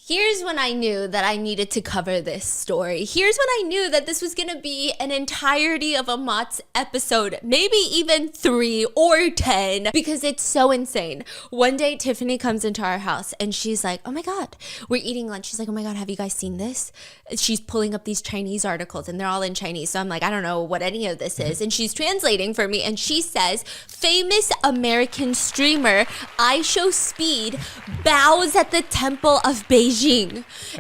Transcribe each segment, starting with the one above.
Here's when I knew that I needed to cover this story. Here's when I knew that this was going to be an entirety of a Mott's episode, maybe even 3 or 10, because it's so insane. One day, Tiffany comes into our house and she's like, oh my God, we're eating lunch. She's like, oh my God, have you guys seen this? She's pulling up these Chinese articles and they're all in Chinese. So I'm like, I don't know what any of this is. And she's translating for me and she says, famous American streamer IShowSpeed bows at the Temple of Beijing.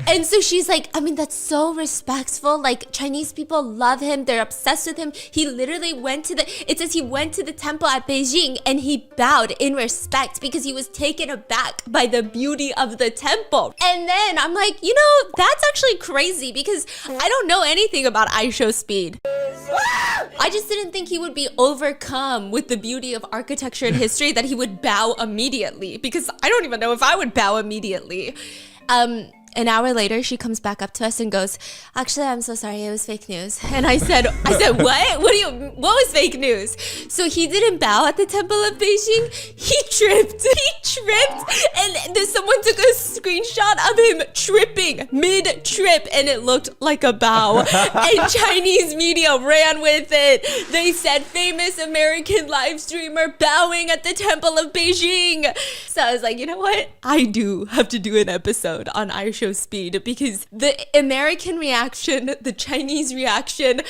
And so she's like, I mean, that's so respectful. Like, Chinese people love him. They're obsessed with him. He literally went to it says he went to the temple at Beijing and he bowed in respect because he was taken aback by the beauty of the temple. And then I'm like, you know, that's actually crazy because I don't know anything about IShowSpeed. I just didn't think he would be overcome with the beauty of architecture and history that he would bow immediately, because I don't even know if I would bow immediately. An hour later, she comes back up to us and goes, actually, I'm so sorry, it was fake news. And I said, what? What was fake news? So he didn't bow at the Temple of Beijing. He tripped. And then someone took a screenshot of him tripping mid-trip and it looked like a bow. And Chinese media ran with it. They said, famous American live streamer bowing at the Temple of Beijing. So I was like, you know what? I do have to do an episode on IShowSpeed, because the American reaction, the Chinese reaction,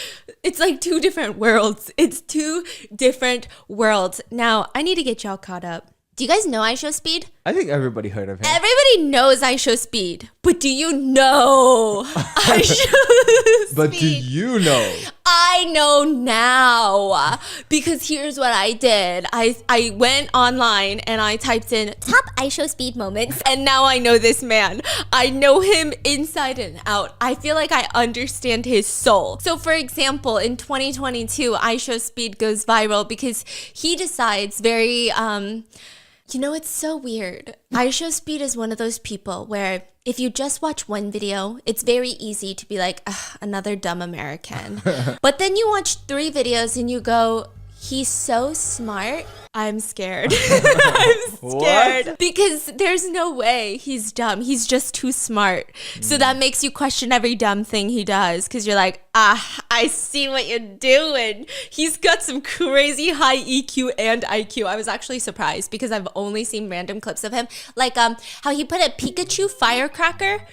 it's like two different worlds. It's two different worlds. Now, I need to get y'all caught up. Do you guys know IShowSpeed? I think everybody heard of him. Everybody knows IShowSpeed, but do you know IShowSpeed? But do you know? I know now, because here's what I did. I went online and I typed in top IShowSpeed moments, and now I know this man. I know him inside and out. I feel like I understand his soul. So for example, in 2022, IShowSpeed goes viral because he decides very, you know, it's so weird. IShowSpeed is one of those people where if you just watch one video, it's very easy to be like, another dumb American. But then you watch 3 videos and you go, he's so smart. I'm scared. I'm scared. What? Because there's no way he's dumb. He's just too smart. So that makes you question every dumb thing he does, because you're like, I see what you're doing. He's got some crazy high EQ and IQ. I was actually surprised because I've only seen random clips of him. Like how he put a Pikachu firecracker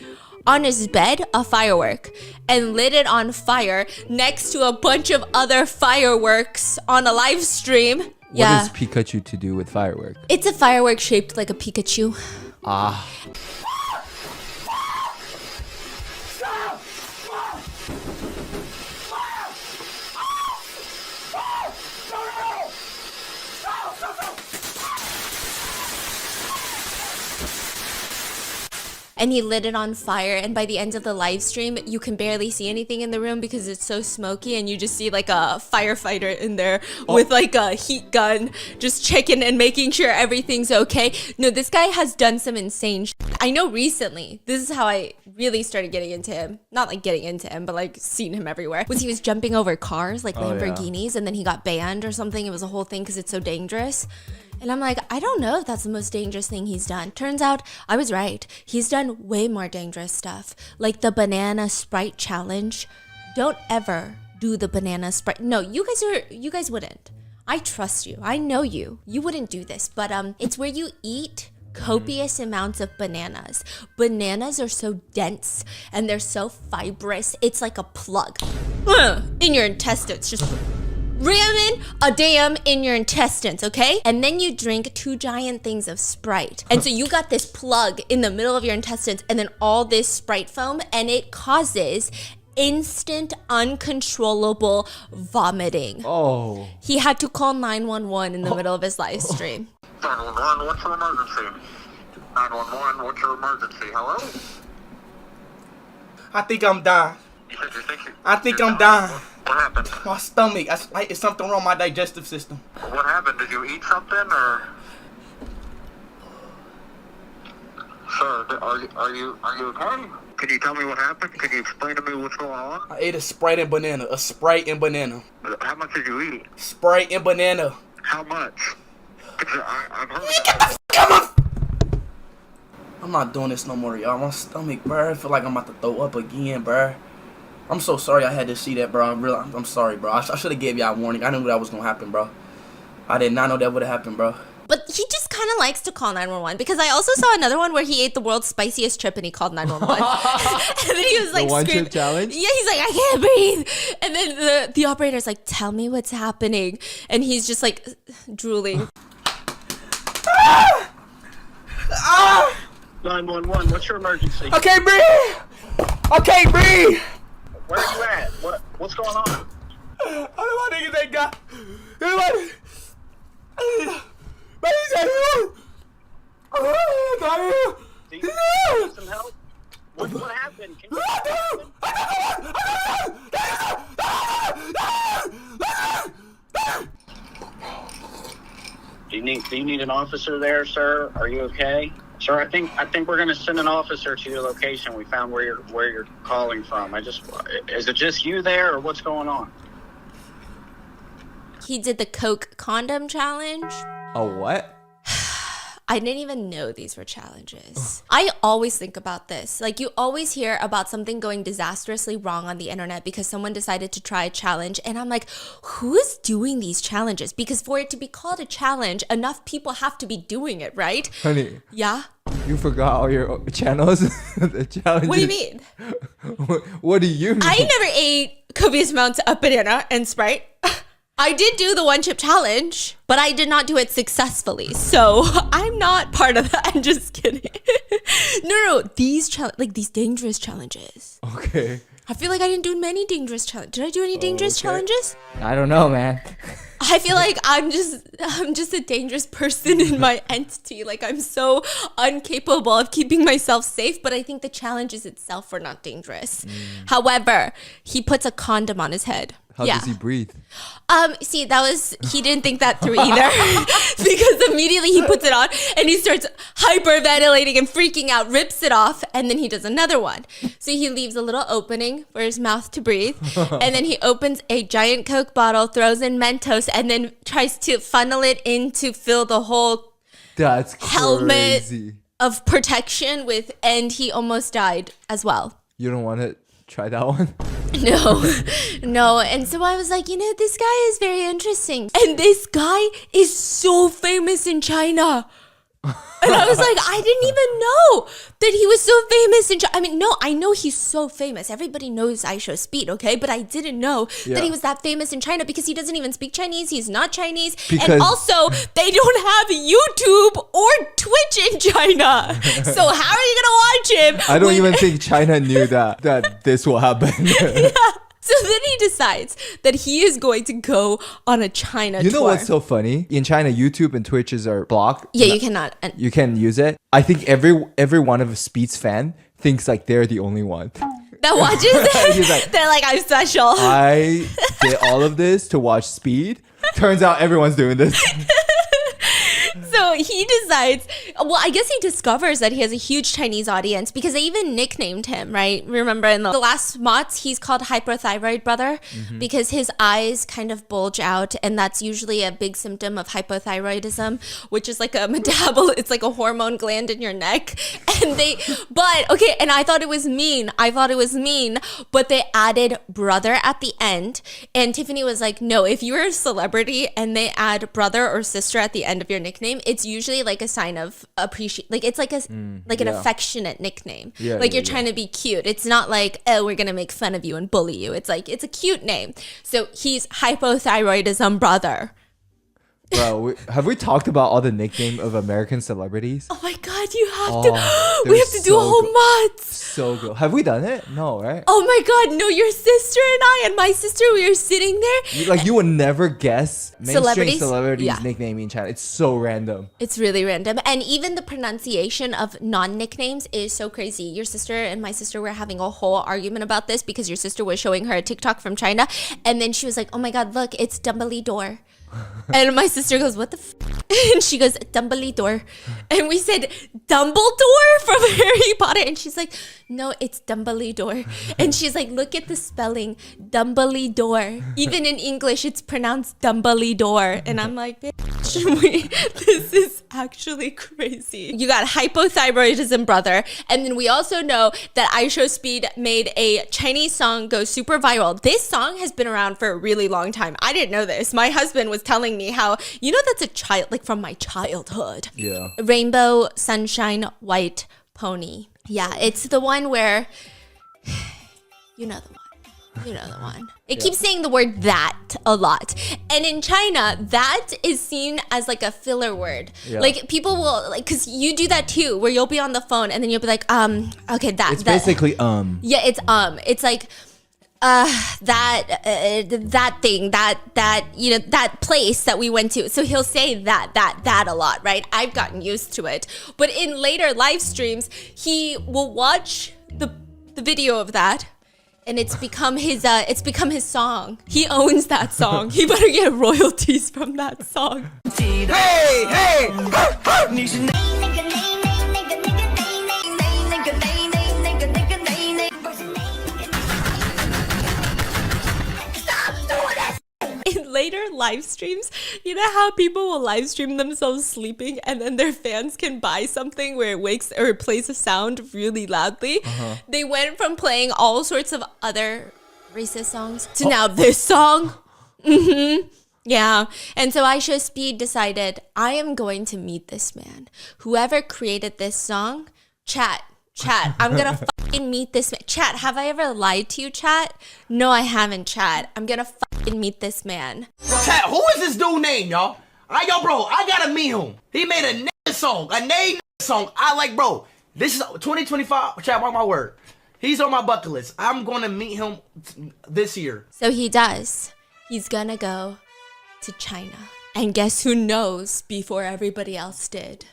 on his bed, a firework, and lit it on fire next to a bunch of other fireworks on a live stream. What does Pikachu to do with firework? It's a firework shaped like a Pikachu. And he lit it on fire, and by the end of the live stream, you can barely see anything in the room because it's so smoky, and you just see like a firefighter in there with like a heat gun just checking and making sure everything's okay. No, this guy has done some insane I know recently, this is how I really started getting into him. Not like getting into him, but like seeing him everywhere. Was he was jumping over cars, like Lamborghinis, and then he got banned or something. It was a whole thing because it's so dangerous. And I'm like, I don't know if that's the most dangerous thing he's done. Turns out I was right. He's done way more dangerous stuff, like the banana Sprite challenge. Don't ever do the banana Sprite. No, you guys wouldn't. I trust you. I know you. You wouldn't do this, but it's where you eat copious amounts of bananas. Bananas are so dense and they're so fibrous. It's like a plug in your intestines. Just ramming a dam in your intestines, okay? And then you drink 2 giant things of Sprite. And so you got this plug in the middle of your intestines and then all this Sprite foam, and it causes instant, uncontrollable vomiting. Oh. He had to call 911 in the middle of his live stream. 911, what's your emergency? 911, what's your emergency? Hello? I think I'm dying. You said you think I think I'm dying. What happened? My stomach. It's something wrong with my digestive system. What happened? Did you eat something or? Sir, are you okay? Can you tell me what happened? Can you explain to me what's going on? I ate a Sprite and banana. A Sprite and banana. How much did you eat? Sprite and banana. How much? I've heard Get the fuck out of I'm not doing this no more, y'all. My stomach, bro. I feel like I'm about to throw up again, bro. I'm so sorry I had to see that, bro. I'm sorry, bro. I should have gave y'all a warning. I knew that was gonna happen, bro. I did not know that would have happened, bro. But he just kind of likes to call 911 because I also saw another one where he ate the world's spiciest chip and he called 911. And then he was like, the one screaming. chip challenge? Yeah, he's like, I can't breathe. And then the operator's like, tell me what's happening. And he's just like drooling. 911, what's your emergency? I can't breathe. I can't breathe. Where are you at? What's going on? I don't want niggas ain't got. Anybody? But he said, Do you need some help? What happened? Can you do you need an officer there, sir? Are you okay? Sir, I think we're gonna send an officer to your location. We found where you're calling from. Is it just you there, or what's going on? He did the Coke condom challenge. A what? I didn't even know these were challenges. I always think about this. Like, you always hear about something going disastrously wrong on the internet because someone decided to try a challenge. And I'm like, who's doing these challenges? Because for it to be called a challenge, enough people have to be doing it, right? Honey, Yeah? you forgot all your channels? The challenges. What do you mean? What do you mean? I never ate copious amounts of banana and Sprite. I did do the one chip challenge, but I did not do it successfully. So I'm not part of that. I'm just kidding. No. These these dangerous challenges. Okay. I feel like I didn't do many dangerous challenges. Did I do any dangerous challenges? I don't know, man. I feel like I'm just a dangerous person in my entity. Like, I'm so incapable of keeping myself safe, but I think the challenges itself were not dangerous. However, he puts a condom on his head. How does he breathe? See, he didn't think that through either. Because immediately he puts it on and he starts hyperventilating and freaking out, rips it off, and then he does another one. So he leaves a little opening for his mouth to breathe, and then he opens a giant Coke bottle, throws in Mentos, and then tries to funnel it in to fill the whole That's helmet crazy. of protection and he almost died as well. You don't want to try that one? No. And so I was like, this guy is very interesting. And this guy is so famous in China. And I was like, I didn't even know that he was so famous in China. I mean, no, I know he's so famous. Everybody knows IShowSpeed, okay? But I didn't know that he was that famous in China because he doesn't even speak Chinese. He's not Chinese. And also, they don't have YouTube or Twitch in China. So how are you going to watch him? I don't even think China knew that this will happen. Yeah. So then he decides that he is going to go on a China tour. You know what's so funny? In China, YouTube and Twitches are blocked. Yeah, you cannot. You can't use it. I think every one of Speed's fan thinks like they're the only one. That watches it? He's like, they're like, I'm special. I did all of this to watch Speed. Turns out everyone's doing this. So he decides, I guess he discovers that he has a huge Chinese audience because they even nicknamed him, right? Remember in the last Mots, he's called Hyperthyroid Brother because his eyes kind of bulge out, and that's usually a big symptom of hypothyroidism, which is like it's like a hormone gland in your neck. And and I thought it was mean. But they added brother at the end. And Tiffany was like, no, if you're a celebrity and they add brother or sister at the end of your nickname, it's usually like a sign of appreciation. Like it's like an affectionate nickname. Yeah, like you're trying to be cute. It's not like, oh, we're gonna make fun of you and bully you. It's like, it's a cute name. So he's hypothyroidism brother. Bro, have we talked about all the nickname of American celebrities? Oh my God, you have to. We have to do a whole month. So good. Have we done it? No, right? Oh my God, no, your sister and I and my sister, we were sitting there. You would never guess mainstream celebrities' Yeah. nickname in China. It's so random. It's really random. And even the pronunciation of non-nicknames is so crazy. Your sister and my sister were having a whole argument about this because your sister was showing her a TikTok from China. And then she was like, oh my God, look, it's Dumbledore. And my sister goes, what the And she goes, Dumbledore. And we said, Dumbledore from Harry Potter? about it? And she's like, no, it's Dumbledore. And she's like, look at the spelling, Dumbledore. Even in English, it's pronounced Dumbledore. And I'm like, bitch, this is actually crazy. You got hypothyroidism, brother. And then we also know that IShowSpeed made a Chinese song go super viral. This song has been around for a really long time. I didn't know this. My husband was telling me how, you know, that's a child, like from my childhood. Yeah. Rainbow Sunshine White Pony. Yeah, it's the one where, you know the one. You know the one. It keeps saying the word that a lot. And in China, that is seen as like a filler word. Yeah. Like people will, like, cause you do that too, where you'll be on the phone and then you'll be like, okay, that. It's basically, Yeah, it's like, that thing, that, you know, that place that we went to. So he'll say that a lot, right? I've gotten used to it. But in later live streams, he will watch the video of that, and it's become his song. He owns that song. He better get royalties from that song. Hey! In later live streams, you know how people will live stream themselves sleeping and then their fans can buy something where it wakes or it plays a sound really loudly? They went from playing all sorts of other racist songs to now this song. Yeah. And so IShowSpeed decided, I am going to meet this man. Whoever created this song, chat, I'm gonna fucking meet this man. Chat, have I ever lied to you, chat? No, I haven't, chat. I'm gonna fucking meet this man. Chat, who is this dude name, y'all? Yo, bro, I gotta meet him. He made a nigga song, a name song. I like, bro, this is 2025. Chat, mark my word. He's on my bucket list. I'm gonna meet him this year. So he does. He's gonna go to China. And guess who knows before everybody else did?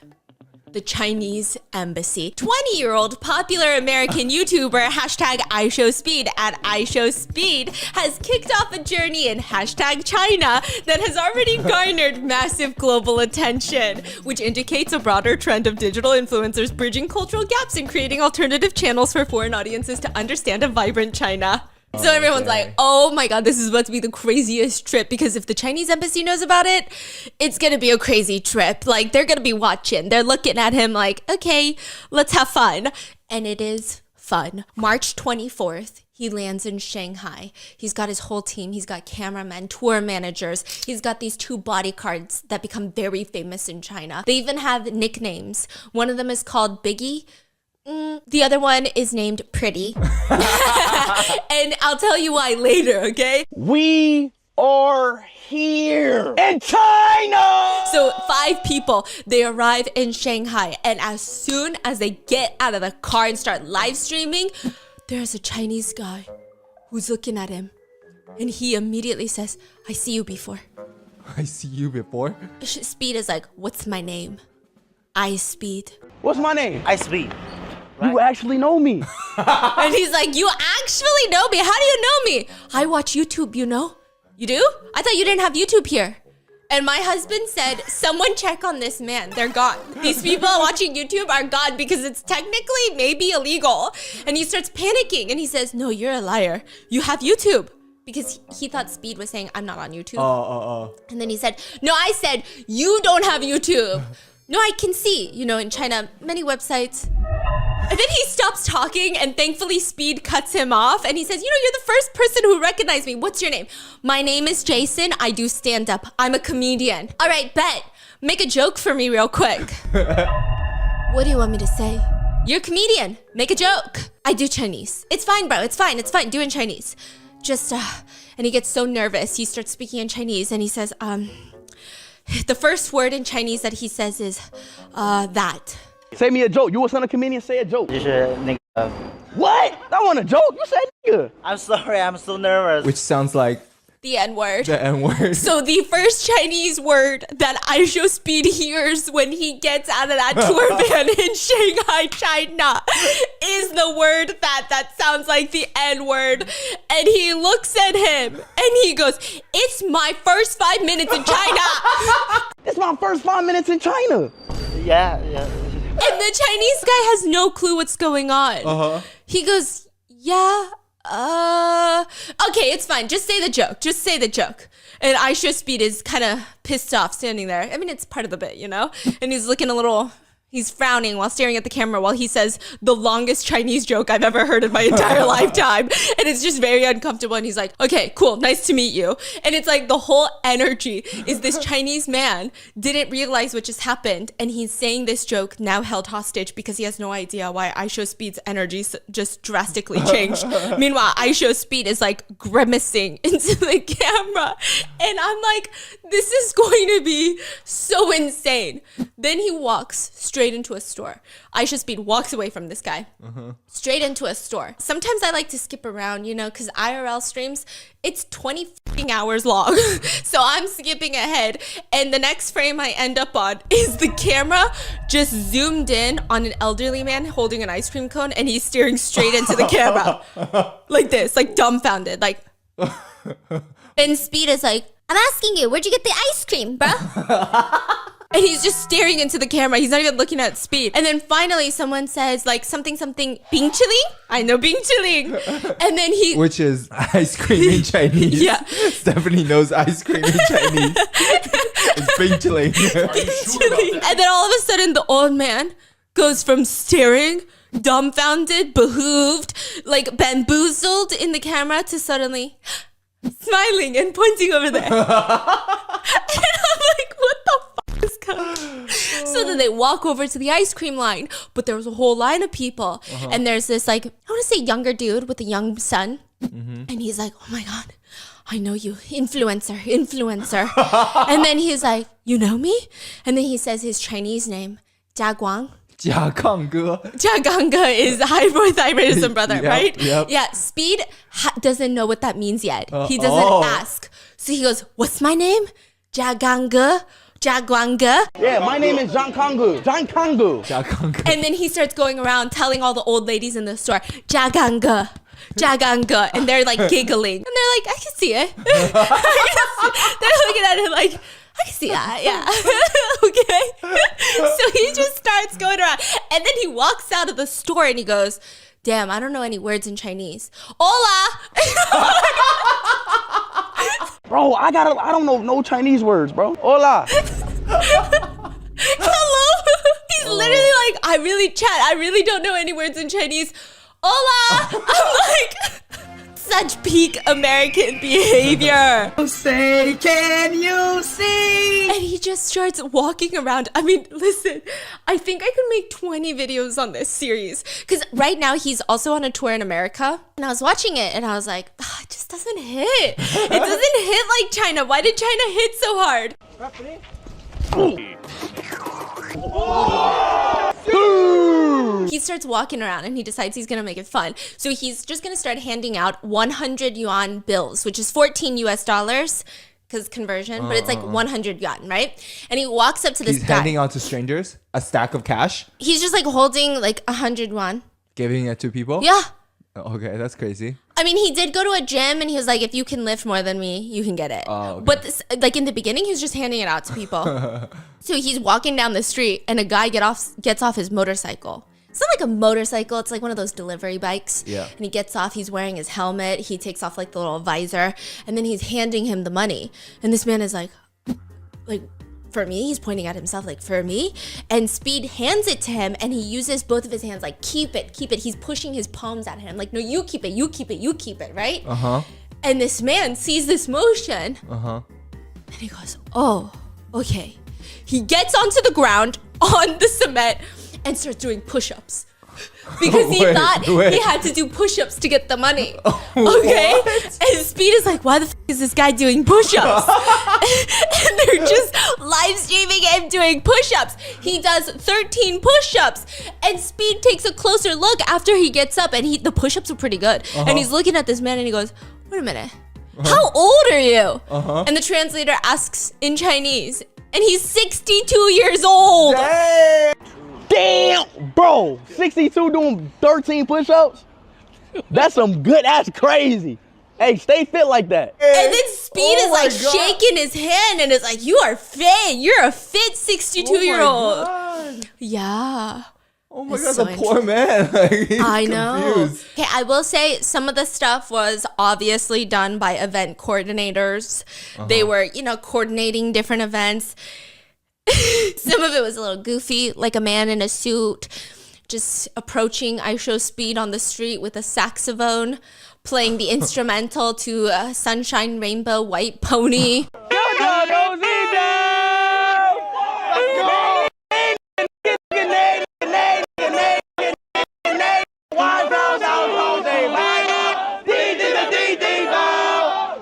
The Chinese embassy. 20-year-old popular American YouTuber hashtag IShowSpeed at IShowSpeed has kicked off a journey in hashtag China that has already garnered massive global attention, which indicates a broader trend of digital influencers bridging cultural gaps and creating alternative channels for foreign audiences to understand a vibrant China. So everyone's like, oh my God, this is about to be the craziest trip, because if the Chinese embassy knows about it, it's going to be a crazy trip. Like, they're going to be watching. They're looking at him like, okay, let's have fun. And it is fun. March 24th, he lands in Shanghai. He's got his whole team. He's got cameramen, tour managers. He's got these 2 bodyguards that become very famous in China. They even have nicknames. One of them is called Biggie. The other one is named Pretty. And I'll tell you why later, okay? We are here in China! So 5 people, they arrive in Shanghai, and as soon as they get out of the car and start live streaming, there's a Chinese guy who's looking at him, and he immediately says, I see you before. I see you before. Speed is like, what's my name? IShowSpeed. What's my name? IShowSpeed. You actually know me. And he's like, you actually know me? How do you know me? I watch YouTube, you know? You do? I thought you didn't have YouTube here. And my husband said, someone check on this man. They're gone. These people watching YouTube are gone because it's technically maybe illegal. And he starts panicking and he says, no, you're a liar. You have YouTube. Because he thought Speed was saying, I'm not on YouTube. And then he said, no, I said, you don't have YouTube. No, I can see, you know, in China, many websites. And then he stops talking, and thankfully Speed cuts him off, and he says, you know, you're the first person who recognized me. What's your name? My name is Jason. I do stand-up. I'm a comedian. All right, bet. Make a joke for me real quick. What do you want me to say? You're a comedian. Make a joke. I do Chinese. It's fine, bro. It's fine. Do it in Chinese. Just, and he gets so nervous. He starts speaking in Chinese, and he says, the first word in Chinese that he says is, that. Say me a joke. You was on a comedian, say a joke. 就是那个 What? I want a joke. You said nigga. I'm sorry, I'm so nervous. Which sounds like The N-word. the N-word. So the first Chinese word that IShowSpeed hears when he gets out of that tour van in Shanghai, China, is the word that sounds like the N-word. And he looks at him and he goes, it's my first 5 minutes in China. It's my first 5 minutes in China. Yeah. And the Chinese guy has no clue what's going on. He goes, yeah, okay, it's fine. Just say the joke. Just say the joke. And IShowSpeed is kind of pissed off standing there. I mean, it's part of the bit, you know? And he's looking a little... He's frowning while staring at the camera while he says the longest Chinese joke I've ever heard in my entire lifetime. And it's just very uncomfortable. And he's like, okay, cool. Nice to meet you. And it's like the whole energy is this Chinese man didn't realize what just happened. And he's saying this joke now held hostage because he has no idea why IShowSpeed's energy just drastically changed. Meanwhile, IShowSpeed is like grimacing into the camera. And I'm like, this is going to be so insane. Then he walks straight into a store. IShowSpeed walks away from this guy. Straight into a store. Sometimes I like to skip around, you know, because IRL streams, it's 20 hours long. So I'm skipping ahead. And the next frame I end up on is the camera just zoomed in on an elderly man holding an ice cream cone, and he's staring straight into the camera. Like this, like dumbfounded. Like, and Speed is like, I'm asking you, where'd you get the ice cream, bro? And he's just staring into the camera. He's not even looking at Speed. And then finally someone says like something, Bing Chiling? I know Bing Chiling. And then he... Which is ice cream in Chinese. Yeah. Stephanie knows ice cream in Chinese. It's Bing Chiling. And then all of a sudden the old man goes from staring, dumbfounded, behooved, like bamboozled in the camera to suddenly smiling and pointing over there. And I'm like, what the fuck? So then they walk over to the ice cream line, but there was a whole line of people, and there's this like, I want to say younger dude with a young son, and he's like, oh my god, I know you, influencer. And then he's like, you know me? And then he says his Chinese name, Jia Guang. Jia Jiaganga is hypothyroidism brother, Yep, right? yep. Yeah, Speed doesn't know what that means yet. He doesn't ask. So he goes, what's my name? Jiaganga. Yeah, my name is Zhang Kanggu. And then he starts going around telling all the old ladies in the store, Jiaganga. And they're like giggling. And they're like, I can see it. They're looking at it like, I can see that, yeah. Okay. So he just starts going around. And then he walks out of the store and he goes, damn, I don't know any words in Chinese. Hola! Bro, I don't know no Chinese words, bro. Hola. Hello? He's literally like, I really don't know any words in Chinese. Hola! I'm like, such peak American behavior. Say, can you see? And he just starts walking around. I mean, listen, I think I could make 20 videos on this series. Because right now he's also on a tour in America. And I was watching it and I was like, it just doesn't hit. It doesn't hit like China. Why did China hit so hard? He starts walking around and he decides he's gonna make it fun. So he's just gonna start handing out 100 yuan bills, which is 14 US dollars, because conversion, but it's like 100 yuan, right? And he walks up to this He's guy. handing out to strangers a stack of cash, He's just like holding like 100 yuan. giving it to people. Yeah. Okay, that's crazy. I mean, he did go to a gym and he was like, if you can lift more than me, you can get it. Oh, okay. But this, like in the beginning, he was just handing it out to people. So he's walking down the street and a guy gets off his motorcycle. It's not like a motorcycle. It's like one of those delivery bikes. Yeah. And he gets off. He's wearing his helmet. He takes off like the little visor. And then he's handing him the money. And this man is like, for me? He's pointing at himself like, for me? And Speed hands it to him and he uses both of his hands like, keep it. He's pushing his palms at him like, no, you keep it, right? And this man sees this motion. And he goes, oh, okay. He gets onto the ground on the cement and starts doing push-ups. Because he thought he had to do push-ups to get the money. Okay? And Speed is like, why the f is this guy doing push-ups? And they're just live streaming him doing push-ups. He does 13 push-ups. And Speed takes a closer look after he gets up, and the push-ups are pretty good. And he's looking at this man and he goes, wait a minute. How old are you? And the translator asks in Chinese, and he's 62 years old. Damn, bro. 62 doing 13 push-ups? That's crazy. Hey, stay fit like that. And then Speed is like God. shaking his hand and is like, you are fit. You're a fit 62-year-old. Yeah. Oh my It's god, so the poor man. Like, he's I know. confused. Okay, I will say some of the stuff was obviously done by event coordinators. They were, coordinating different events. Some of it was a little goofy, like a man in a suit just approaching IShowSpeed on the street with a saxophone, playing the instrumental to Sunshine Rainbow White Pony.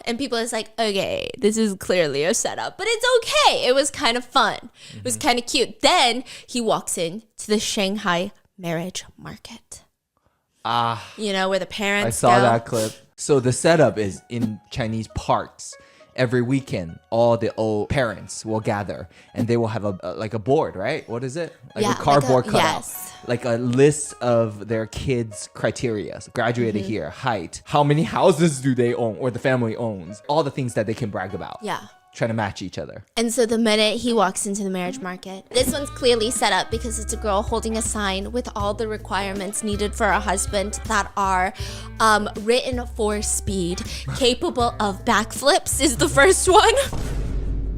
And people is like, okay, this is clearly a setup, but it's okay. It was kind of fun. It was kind of cute. Then he walks in to the Shanghai marriage market. Where the parents I saw go. that clip. So the setup is in Chinese parks. Every weekend, all the old parents will gather and they will have a board, right? What is it? Like Yeah, a cardboard like a- cutout. yes. Like a list of their kids' criteria. So graduated here, height, how many houses do they own or the family owns, all the things that they can brag about. Yeah. Trying to match each other. And so the minute he walks into the marriage market, this one's clearly set up because it's a girl holding a sign with all the requirements needed for a husband that are written for Speed. Capable of backflips is the first one.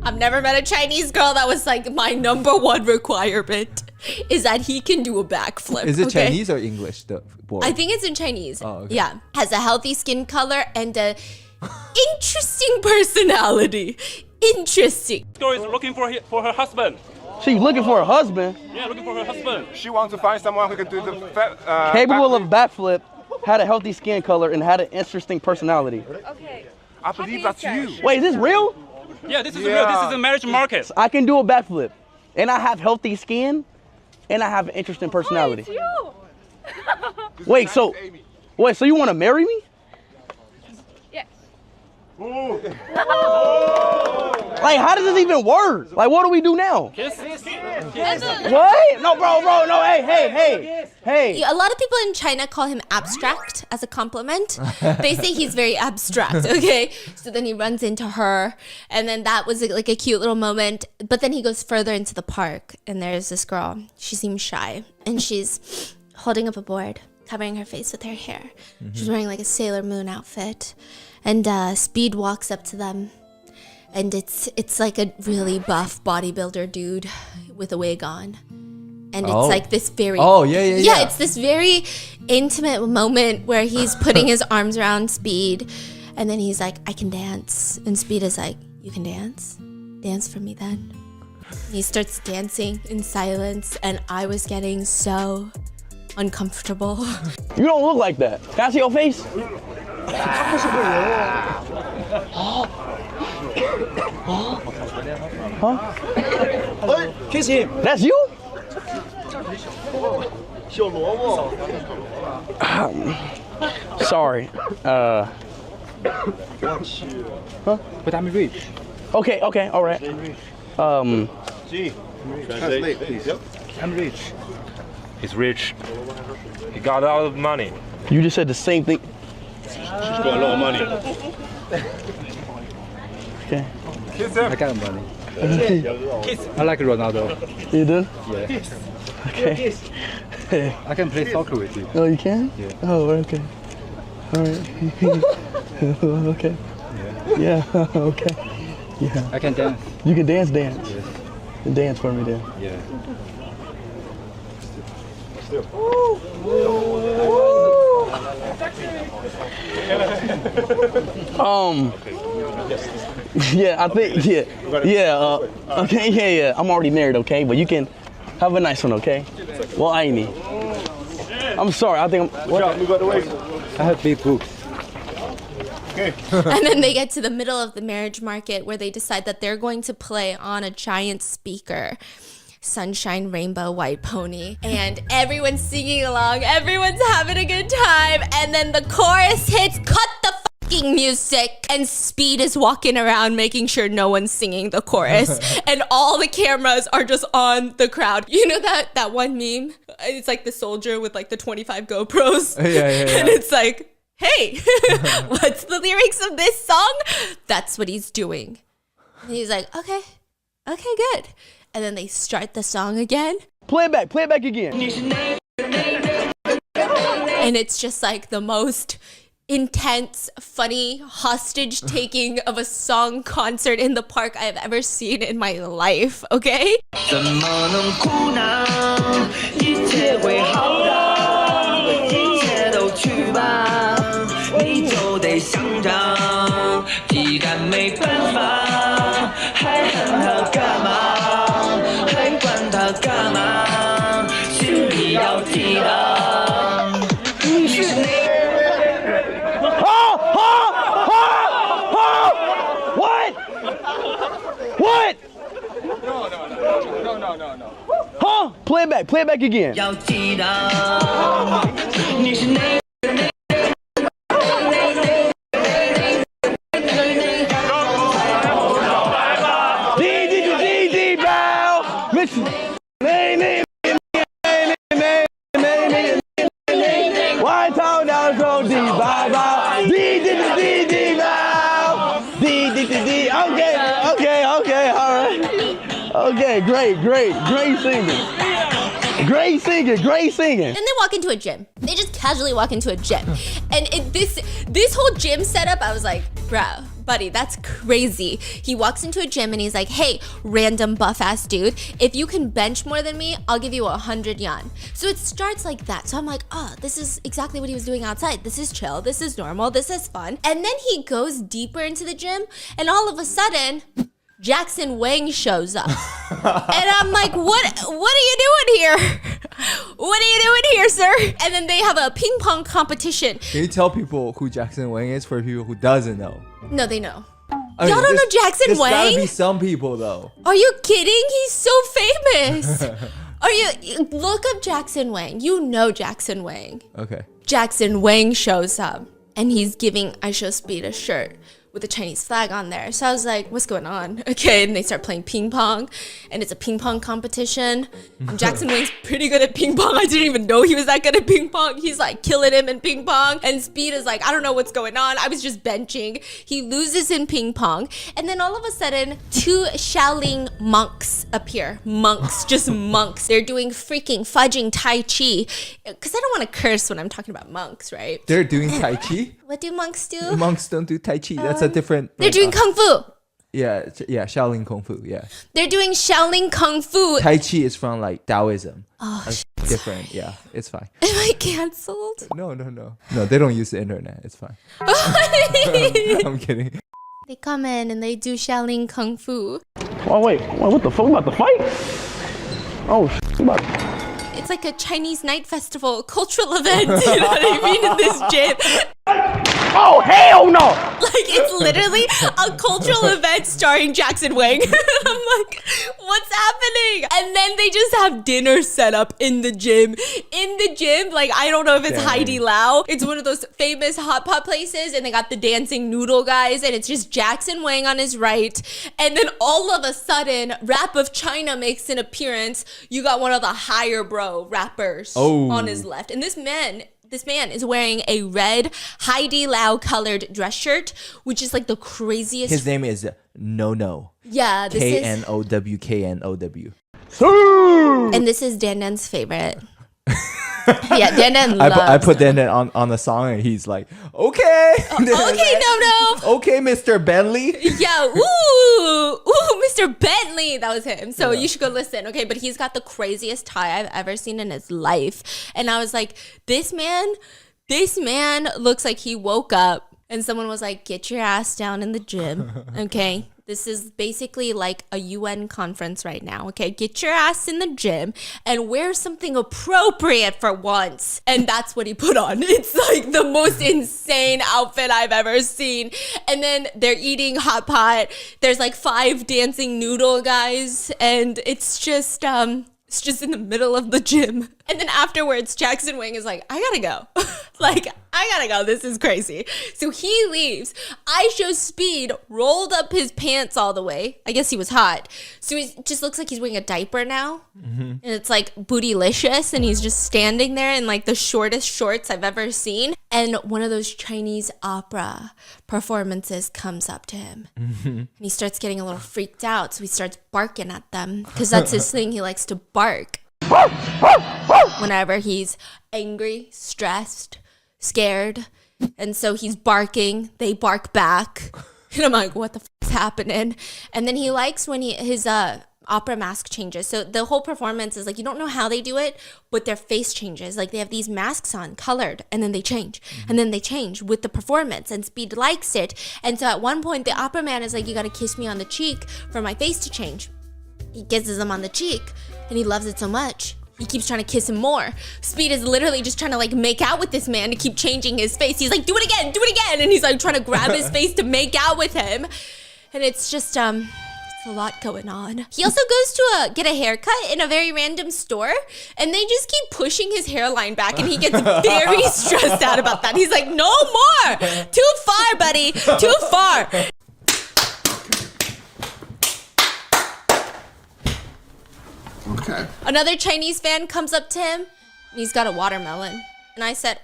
I've never met a Chinese girl that was like, my number one requirement is that he can do a backflip. Is it okay? Chinese or English, the board? I think it's in Chinese. Oh, okay. Yeah. Has a healthy skin color and a interesting personality. Interesting. Girl is looking for her husband. She's looking for a husband Yeah, looking for her husband. She wants to find someone who can do the capable of backflip, had a healthy skin color, and had an interesting personality. I believe that's you. Wait, is this real? Yeah, this is real. This is a marriage market. I can do a backflip, and I have healthy skin, and I have an interesting personality. Wait, so you want to marry me? Like, how does this even work? Like, what do we do now? Kiss. What? No, bro, no, hey. A lot of people in China call him abstract as a compliment. They say he's very abstract, okay? So then he runs into her, and then that was like a cute little moment. But then he goes further into the park, and there's this girl. She seems shy, and she's holding up a board, covering her face with her hair. She's wearing like a Sailor Moon outfit. And Speed walks up to them, and it's like a really buff bodybuilder dude with a wig on. And it's like this very... Oh, yeah. It's this very intimate moment where he's putting his arms around Speed, and then he's like, I can dance. And Speed is like, you can dance? Dance for me then. He starts dancing in silence, and I was getting so uncomfortable. You don't look like that. Can I see your face? Kiss him. That's you? Sorry. But I'm rich. Okay, all right. Translate, please. I'm rich. He's rich. He got a lot of money. You just said the same thing. She's got a lot of money. Okay. I got money. I like Ronaldo. You do? Yeah. Okay. I can play soccer with you. Oh, you can? Yeah. Oh, okay. All right. Okay. Yeah. Okay. Yeah. I can dance. You can dance. Yes. You dance for me then. Yeah. Yeah, I think, okay, yeah. I'm already married, okay? But you can have a nice one, okay? Well, I ain't. I'm sorry, I think I'm, what? I have big boobs. And then they get to the middle of the marriage market where they decide that they're going to play on a giant speaker, Sunshine Rainbow White Pony, and everyone's singing along, everyone's having a good time, and then the chorus hits, cut the fucking music, and Speed is walking around making sure no one's singing the chorus, and all the cameras are just on the crowd. You know that one meme? It's like the soldier with like the 25 GoPros, Yeah. and it's like, hey, what's the lyrics of this song? That's what he's doing. And he's like, okay, good. And then they start the song again. Play it back again. And it's just like the most intense, funny hostage taking of a song concert in the park I've ever seen in my life, okay? What? No. Huh? Play it back again. Okay, all right. Okay, great singing. And they walk into a gym. They just casually walk into a gym. And this whole gym setup, I was like, bro, buddy, that's crazy. He walks into a gym and he's like, hey, random buff ass dude, if you can bench more than me, I'll give you 100 yuan. So it starts like that. So I'm like, oh, this is exactly what he was doing outside. This is chill. This is normal. This is fun. And then he goes deeper into the gym and all of a sudden, Jackson Wang shows up. And I'm like, what are you doing here? What are you doing here, sir? And then they have a ping pong competition. Can you tell people who Jackson Wang is for people who doesn't know? No, they know. I mean, Y'all don't know Jackson there's gotta Wang? be some people though. Are you kidding? He's so famous. Look up Jackson Wang. You know Jackson Wang. Okay. Jackson Wang shows up and he's giving IShowSpeed a shirt with a Chinese flag on there. So I was like, what's going on? Okay, and they start playing ping pong, and it's a ping pong competition. And Jackson Wang's pretty good at ping pong. I didn't even know he was that good at ping pong. He's like killing him in ping pong. And Speed is like, I don't know what's going on. I was just benching. He loses in ping pong. And then all of a sudden, 2 Shaolin monks appear. Monks, just monks. They're doing freaking fudging Tai Chi. Because I don't want to curse when I'm talking about monks, right? They're doing Tai Chi? What do monks do? Monks don't do Tai Chi. That's a different... They're doing Kung Fu. Yeah, Shaolin Kung Fu, yeah. They're doing Shaolin Kung Fu. Tai Chi is from like Taoism. Oh, that's different, yeah. It's fine. Am I canceled? No. No, they don't use the internet. It's fine. I'm kidding. They come in and they do Shaolin Kung Fu. Oh, wait, what the fuck? We about to fight? Oh, It's like a Chinese night festival, cultural event, you know what I mean, in this gym. Oh, hell no! Like, it's literally a cultural event starring Jackson Wang. I'm like, what's happening? And then they just have dinner set up in the gym. In the gym, like, I don't know if it's Heidi Lau. It's one of those famous hot pot places, and they got the dancing noodle guys, and it's just Jackson Wang on his right. And then all of a sudden, Rap of China makes an appearance. You got one of the higher bro rappers on his left. And this man is wearing a red Heidi Lau colored dress shirt, which is like the craziest. His name is No. Yeah, this Know. Know. and this is Dan Dan's favorite. Yeah, Dan Dan loves I put Dan Dan on the song and he's like, okay. Okay, no. Okay, Mr. Bentley. Yeah, ooh, Mr. Bentley. That was him. So you should go listen, okay? But he's got the craziest tie I've ever seen in his life. And I was like, this man looks like he woke up and someone was like, get your ass down in the gym, okay? This is basically like a UN conference right now, okay? Get your ass in the gym and wear something appropriate for once. And that's what he put on. It's like the most insane outfit I've ever seen. And then they're eating hot pot. There's like 5 dancing noodle guys. And it's just in the middle of the gym. And then afterwards, Jackson Wang is like, I gotta go. Like, I gotta go. This is crazy. So he leaves. IShowSpeed rolled up his pants all the way. I guess he was hot. So he just looks like he's wearing a diaper now. And it's like bootylicious. And he's just standing there in like the shortest shorts I've ever seen. And one of those Chinese opera performances comes up to him. And he starts getting a little freaked out. So he starts barking at them because that's his thing. He likes to bark whenever he's angry, stressed, scared. And so he's barking, they bark back, and I'm like, what the f is happening? And then he likes when his opera mask changes. So the whole performance is like, you don't know how they do it, but their face changes. Like they have these masks on, colored, and then they change, and then they change with the performance, and Speed likes it. And so at one point the opera man is like, you gotta kiss me on the cheek for my face to change. He kisses him on the cheek, and he loves it so much he keeps trying to kiss him more. Speed is literally just trying to like make out with this man to keep changing his face. He's like, do it again, and he's like trying to grab his face to make out with him. And it's just it's a lot going on. He also goes to get a haircut in a very random store, and they just keep pushing his hairline back, and he gets very stressed out about that. He's like, no more, too far, buddy, too far. Okay. Another Chinese fan comes up to him, and he's got a watermelon. And I said,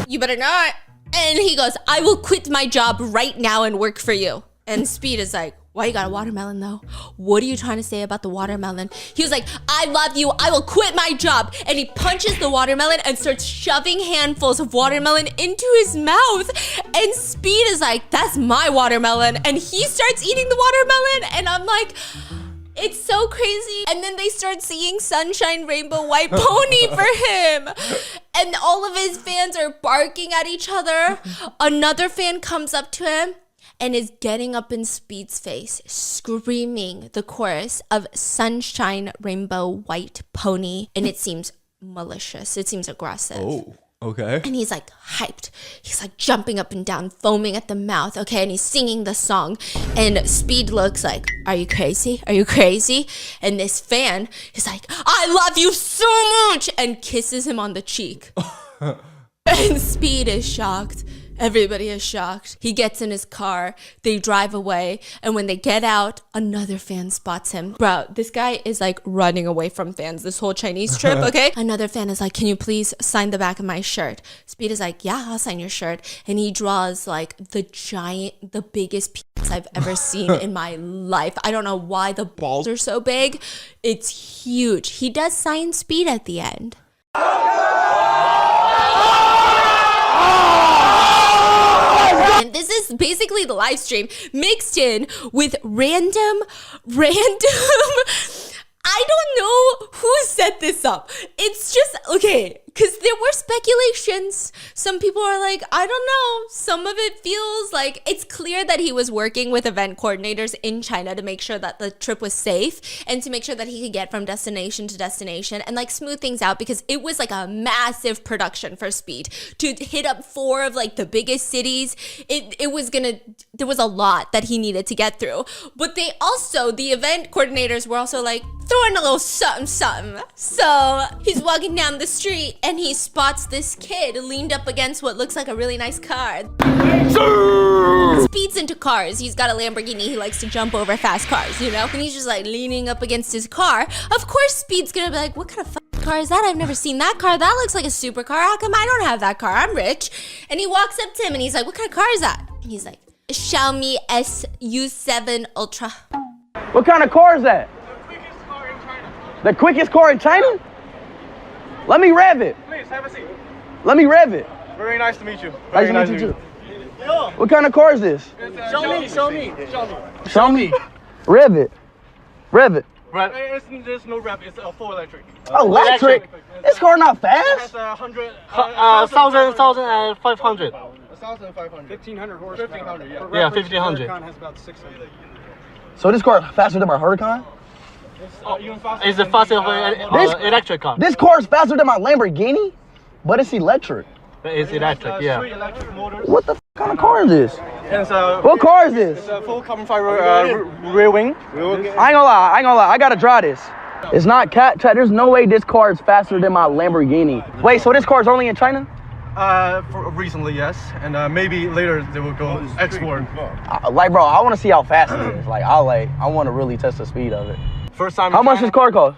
you better not. And he goes, I will quit my job right now and work for you. And Speed is like, why you got a watermelon though? What are you trying to say about the watermelon? He was like, I love you, I will quit my job. And he punches the watermelon and starts shoving handfuls of watermelon into his mouth. And Speed is like, that's my watermelon. And he starts eating the watermelon, and I'm like, it's so crazy. And then they start singing Sunshine Rainbow White Pony for him. And all of his fans are barking at each other. Another fan comes up to him and is getting up in Speed's face, screaming the chorus of Sunshine Rainbow White Pony. And it seems malicious. It seems aggressive. Oh, okay. And he's like hyped. He's like jumping up and down, foaming at the mouth. Okay, and he's singing the song. And Speed looks like, are you crazy? Are you crazy? And this fan is like, I love you so much, and kisses him on the cheek. And Speed is shocked. Everybody is shocked. He gets in his car. They drive away. And when they get out, another fan spots him. Bro, this guy is like running away from fans this whole Chinese trip, okay? Another fan is like, can you please sign the back of my shirt? Speed is like, yeah, I'll sign your shirt. And he draws like the biggest piece I've ever seen in my life. I don't know why the balls are so big. It's huge. He does sign Speed at the end. And this is basically the live stream mixed in with random I don't know who set this up. It's just, okay, because there were speculations. Some people are like, I don't know. Some of it feels like it's clear that he was working with event coordinators in China to make sure that the trip was safe and to make sure that he could get from destination to destination and like smooth things out, because it was like a massive production for Speed to hit up 4 of like the biggest cities. There was a lot that he needed to get through. But the event coordinators were also like, throw in a little something. So he's walking down the street and he spots this kid leaned up against what looks like a really nice car. Speed's into cars. He's got a Lamborghini. He likes to jump over fast cars, you know? And he's just like leaning up against his car. Of course, Speed's gonna be like, what kind of car is that? I've never seen that car. That looks like a supercar. How come I don't have that car? I'm rich. And he walks up to him and he's like, what kind of car is that? And he's like, Xiaomi SU7 Ultra. What kind of car is that? The quickest car in China? Let me rev it. Please, have a seat. Let me rev it. Very nice to meet you. Nice to meet you too. What kind of car is this? Xiaomi. Rev it. Rev it. There's no rev. It's a full electric. Electric? This car not fast? 1,500. 1,500. 1,500 horse. 1,500, yeah. Yeah, 1,500. Huracan has about 600. So this car faster than my Huracan? It's the faster electric car. This car is faster than my Lamborghini, but it's electric. It's electric, yeah. 3 electric motors. What the kind of car is this? What What car is this? It's a full carbon fiber rear wing. I ain't gonna lie, I gotta drive this. It's not cat. There's no way this car is faster than my Lamborghini. Wait, so this car is only in China? Recently, yes, and maybe later they will go export. Like, bro, I want to see how fast it is. Like, I want to really test the speed of it. First time. How much does this car cost?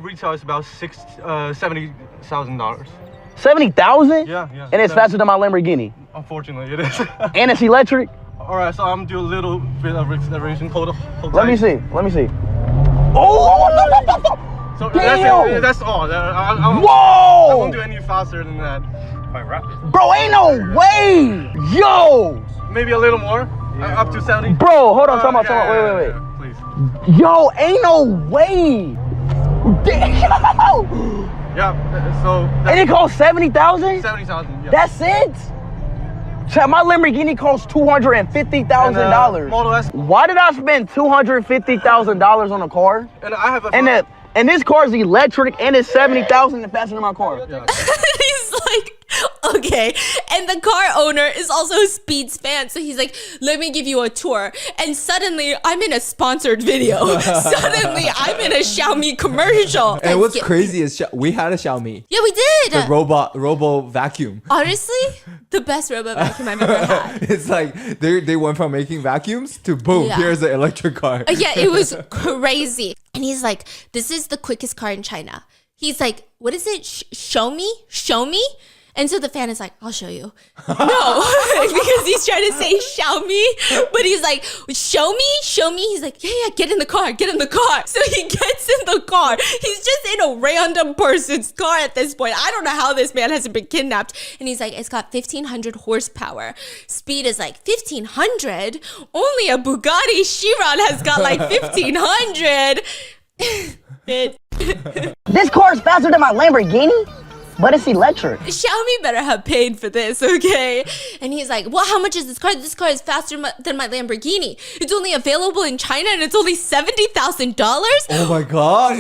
Retail is about $70,000. 70,000? Yeah. And it's faster than my Lamborghini. Unfortunately, it is. And it's electric. All right, so I'm doing a little bit of acceleration. Hold Let me see. Oh! So Damn! that's all. I Whoa! won't do any faster than that. Quite rapid. Bro, ain't no way! Yo! Maybe a little more. Up to 70. Bro, hold on, time out. Wait. Yeah, please. Yo, ain't no way! Damn! Yeah, so And it costs 70,000? 70,000. Yeah. That's it? Chat, my Lamborghini costs $250,000. Model S. Why did I spend $250,000 on a car? And I have a. And this car's electric and it's 70,000 and faster than my car. Yeah. He's like, okay. And the car owner is also a Speed's fan. So he's like, let me give you a tour. And suddenly I'm in a sponsored video. Suddenly I'm in a Xiaomi commercial. And what's crazy is we had a Xiaomi. Yeah, we did. The robo vacuum. Honestly, the best robot vacuum I've ever had. It's like they went from making vacuums to boom, Yeah. here's an electric car. Yeah, it was crazy. And he's like, this is the quickest car in China. He's like, what is it? Show me? And so the fan is like, I'll show you. No, because he's trying to say Xiaomi, but he's like, show me. He's like, yeah, get in the car. So he gets in the car. He's just in a random person's car at this point. I don't know how this man hasn't been kidnapped. And he's like, it's got 1,500 horsepower. Speed is like 1,500. Only a Bugatti Chiron has got like 1,500. This car is faster than my Lamborghini, but it's electric. Xiaomi better have paid for this, okay? And he's like, well, how much is this car? This car is faster than my Lamborghini. It's only available in China and it's only $70,000. Oh my God.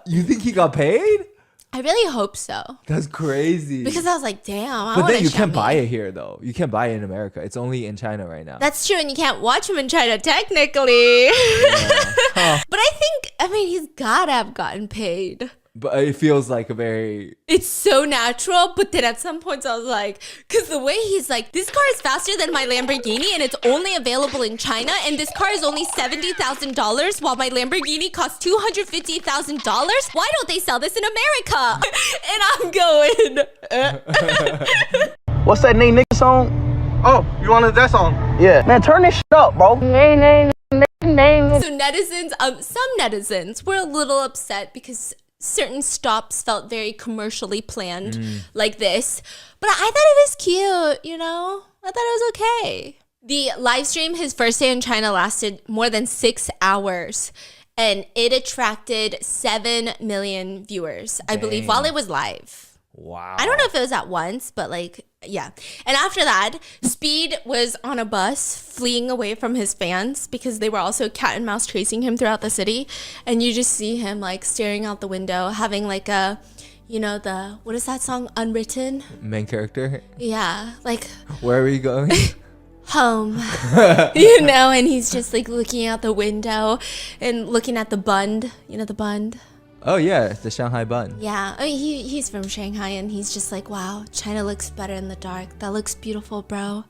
You think he got paid? I really hope so. That's crazy. Because I was like, damn, But then you can't buy it here though. You can't buy it in America. It's only in China right now. That's true, and you can't watch him in China technically. Yeah. But I mean, he's gotta have gotten paid. But it feels like a very... It's so natural, but then at some points I was like, because the way he's like, this car is faster than my Lamborghini and it's only available in China, and this car is only $70,000 while my Lamborghini costs $250,000. Why don't they sell this in America? And I'm going. What's that name nigga song? Oh, you wanted that song? Yeah. Man, turn this shit up, bro. So netizens, some netizens were a little upset because certain stops felt very commercially planned like this. But I thought it was cute, you know? I thought it was okay. The live stream, his first day in China, lasted more than 6 hours. And it attracted 7 million viewers, I believe, while it was live. Wow. I don't know if it was at once, but like, yeah. And after that, Speed was on a bus fleeing away from his fans because they were also cat and mouse chasing him throughout the city. And you just see him like staring out the window, having like a, you know, what is that song? Unwritten? Main character? Yeah. Like, where are we going? home. You know, and he's just like looking out the window and looking at the bund. You know, the bund? Oh yeah, the Shanghai bun. Yeah, I mean, he's from Shanghai and he's just like, wow, China looks better in the dark. That looks beautiful, bro.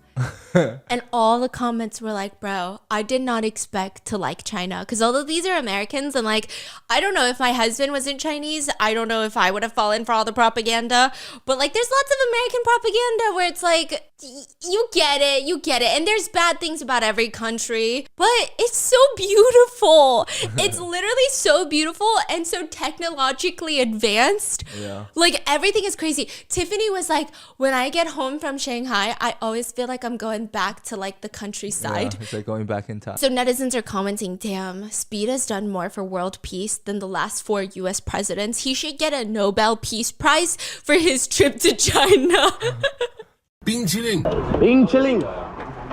And all the comments were like, bro, I did not expect to like China. Because although these are Americans, and like, I don't know if my husband wasn't Chinese, I don't know if I would have fallen for all the propaganda. But like, there's lots of American propaganda where it's like, you get it. And there's bad things about every country. But it's so beautiful. It's literally so beautiful and so technologically advanced. Yeah. Like, everything is crazy. Tiffany was like, when I get home from Shanghai, I always feel like I'm going back to like the countryside. Yeah, it's like going back in time. So netizens are commenting, damn, Speed has done more for world peace than the last 4 US presidents. He should get a Nobel Peace Prize for his trip to China. Bing chilling. Bing chilling.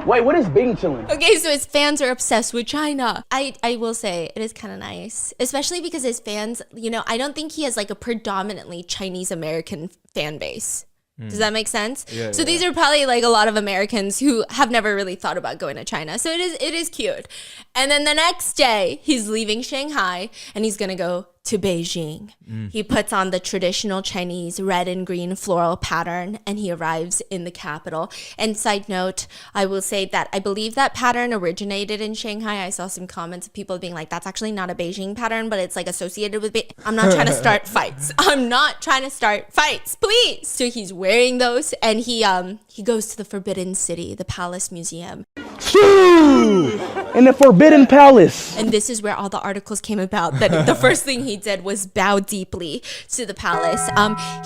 Wait, what is Bing chilling? Okay, so his fans are obsessed with China. I will say it is kind of nice, especially because his fans, you know, I don't think he has like a predominantly Chinese American fan base. Does that make sense? Yeah, so yeah. these are probably like a lot of Americans who have never really thought about going to China. So it is cute. And then the next day, he's leaving Shanghai and he's gonna go to Beijing. He puts on the traditional Chinese red and green floral pattern and he arrives in the capital. And side note, I will say that I believe that pattern originated in Shanghai. I saw some comments of people being like, that's actually not a Beijing pattern, but it's like associated with I'm not trying to start fights. I'm not trying to start fights, please. So he's wearing those and he goes to the Forbidden City, the Palace Museum. In the Forbidden Palace. And this is where all the articles came about, that the first thing he did was bow deeply to the palace.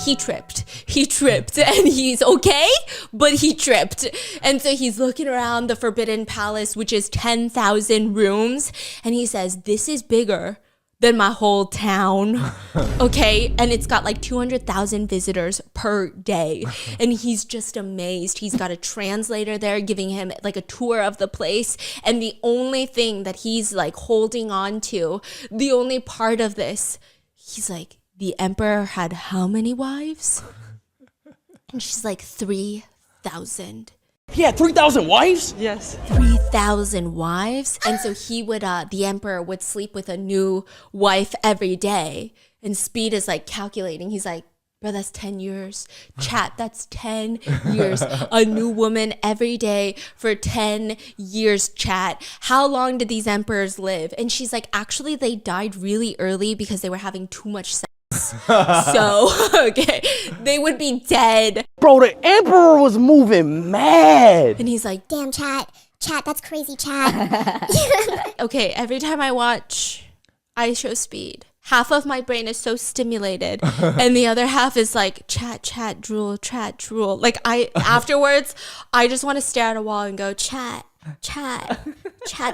He tripped and he's okay, but he tripped. And so he's looking around the Forbidden Palace, which is 10,000 rooms. And he says, this is bigger than my whole town. Okay. And it's got like 200,000 visitors per day. And he's just amazed. He's got a translator there giving him like a tour of the place. And the only thing that he's like holding on to, the only part of this, he's like, the emperor had how many wives? And she's like, 3,000. He had 3,000 wives? Yes. 3,000 wives. And so he would, the emperor would sleep with a new wife every day. And Speed is like calculating. He's like, bro, that's 10 years. Chat, that's 10 years. A new woman every day for 10 years, chat. How long did these emperors live? And she's like, actually, they died really early because they were having too much sex. So, okay, they would be dead. Bro, the emperor was moving mad. And he's like, damn, chat, that's crazy, chat. Okay, every time I watch IShowSpeed, half of my brain is so stimulated and the other half is like chat, drool. Like afterwards, I just want to stare at a wall and go, chat,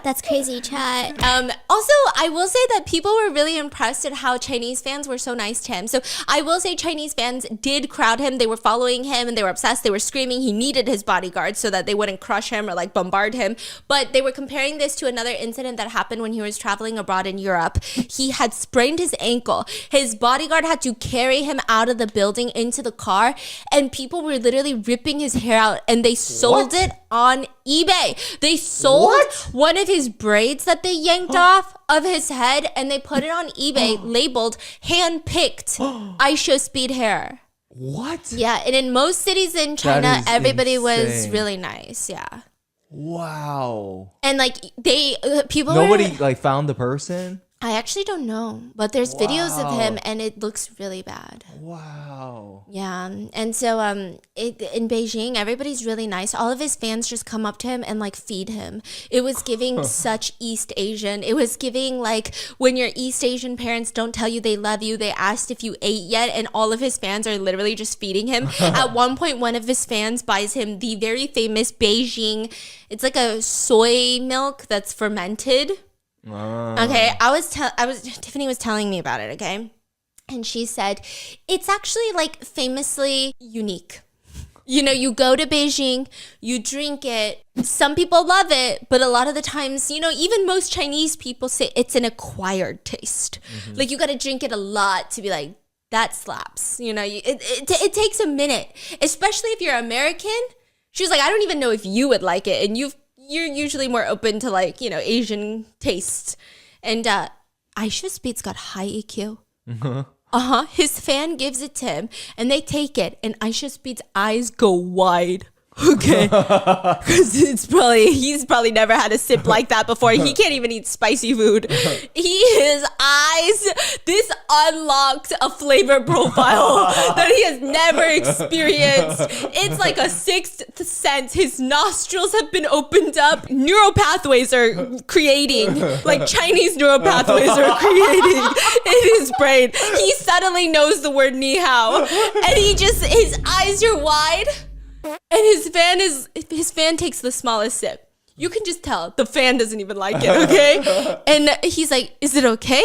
that's crazy, chat. Also, I will say that people were really impressed at how Chinese fans were so nice to him. So I will say Chinese fans did crowd him. They were following him and they were obsessed. They were screaming. He needed his bodyguards so that they wouldn't crush him or like bombard him. But they were comparing this to another incident that happened when he was traveling abroad in Europe. He had sprained his ankle. His bodyguard had to carry him out of the building into the car, and people were literally ripping his hair out, and they sold it on eBay. They sold one of his braids that they yanked off of his head, and they put it on eBay labeled hand-picked IShowSpeed hair. What? Yeah, and in most cities in China, everybody was insane. really nice. Yeah. Wow. And like people Nobody were, like found the person? I actually don't know, but there's videos of him and it looks really bad. Wow. Yeah. And so in Beijing, everybody's really nice. All of his fans just come up to him and like feed him. It was giving such East Asian. It was giving like when your East Asian parents don't tell you they love you, they asked if you ate yet, and all of his fans are literally just feeding him. At one point, one of his fans buys him the very famous Beijing, it's like a soy milk that's fermented. Okay, Tiffany was telling me about it, okay? And she said, it's actually like famously unique. You know, you go to Beijing, you drink it. Some people love it, but a lot of the times, you know, even most Chinese people say it's an acquired taste. Like you got to drink it a lot to be like, that slaps. You know, it takes a minute, especially if you're American. She was like, I don't even know if you would like it. And you're usually more open to like, you know, Asian tastes. And IShowSpeed's got high EQ. His fan gives it to him and they take it and IShowSpeed's eyes go wide. Okay. Because he's probably never had a sip like that before. He can't even eat spicy food. His eyes, this unlocked a flavor profile that he has never experienced. It's like a sixth sense. His nostrils have been opened up. Neural pathways are creating, like Chinese neural pathways are creating in his brain. He suddenly knows the word ni hao. And his eyes are wide. And his fan takes the smallest sip. You can just tell the fan doesn't even like it, okay? And he's like, is it okay?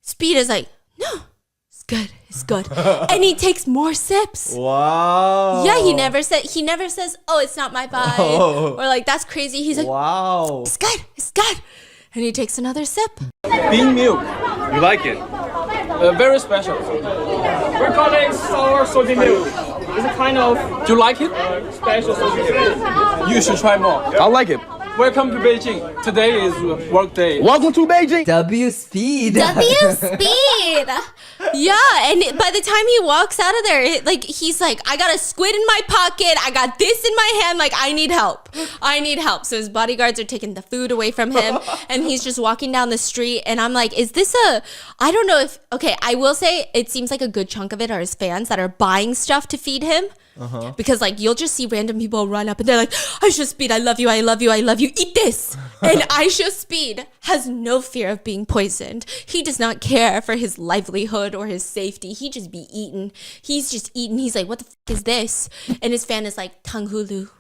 Speed is like, no, it's good. And he takes more sips. Wow. Yeah, he never says, oh, it's not my vibe. Or like, that's crazy. He's like, wow. It's good. And he takes another sip. Bean milk. You like it? Very special. We're calling it sour salty milk. It's a kind of. Do you like it? Special salty milk. You should try more. I like it. Welcome to Beijing. Today is work day. Welcome to Beijing. W speed. Speed. Yeah, and by the time he walks out of there, like he's like, I got a squid in my pocket. I got this in my hand. Like, I need help. I need help. So his bodyguards are taking the food away from him, and he's just walking down the street. And I'm like, is this I don't know if, okay, I will say it seems like a good chunk of it are his fans that are buying stuff to feed him. Because like you'll just see random people run up and they're like, IShowSpeed, I love you, I love you, I love you, eat this. And IShowSpeed has no fear of being poisoned. He does not care for his livelihood or his safety. He just be eating. He's just eating. He's like, what the is this? And his fan is like, tanghulu.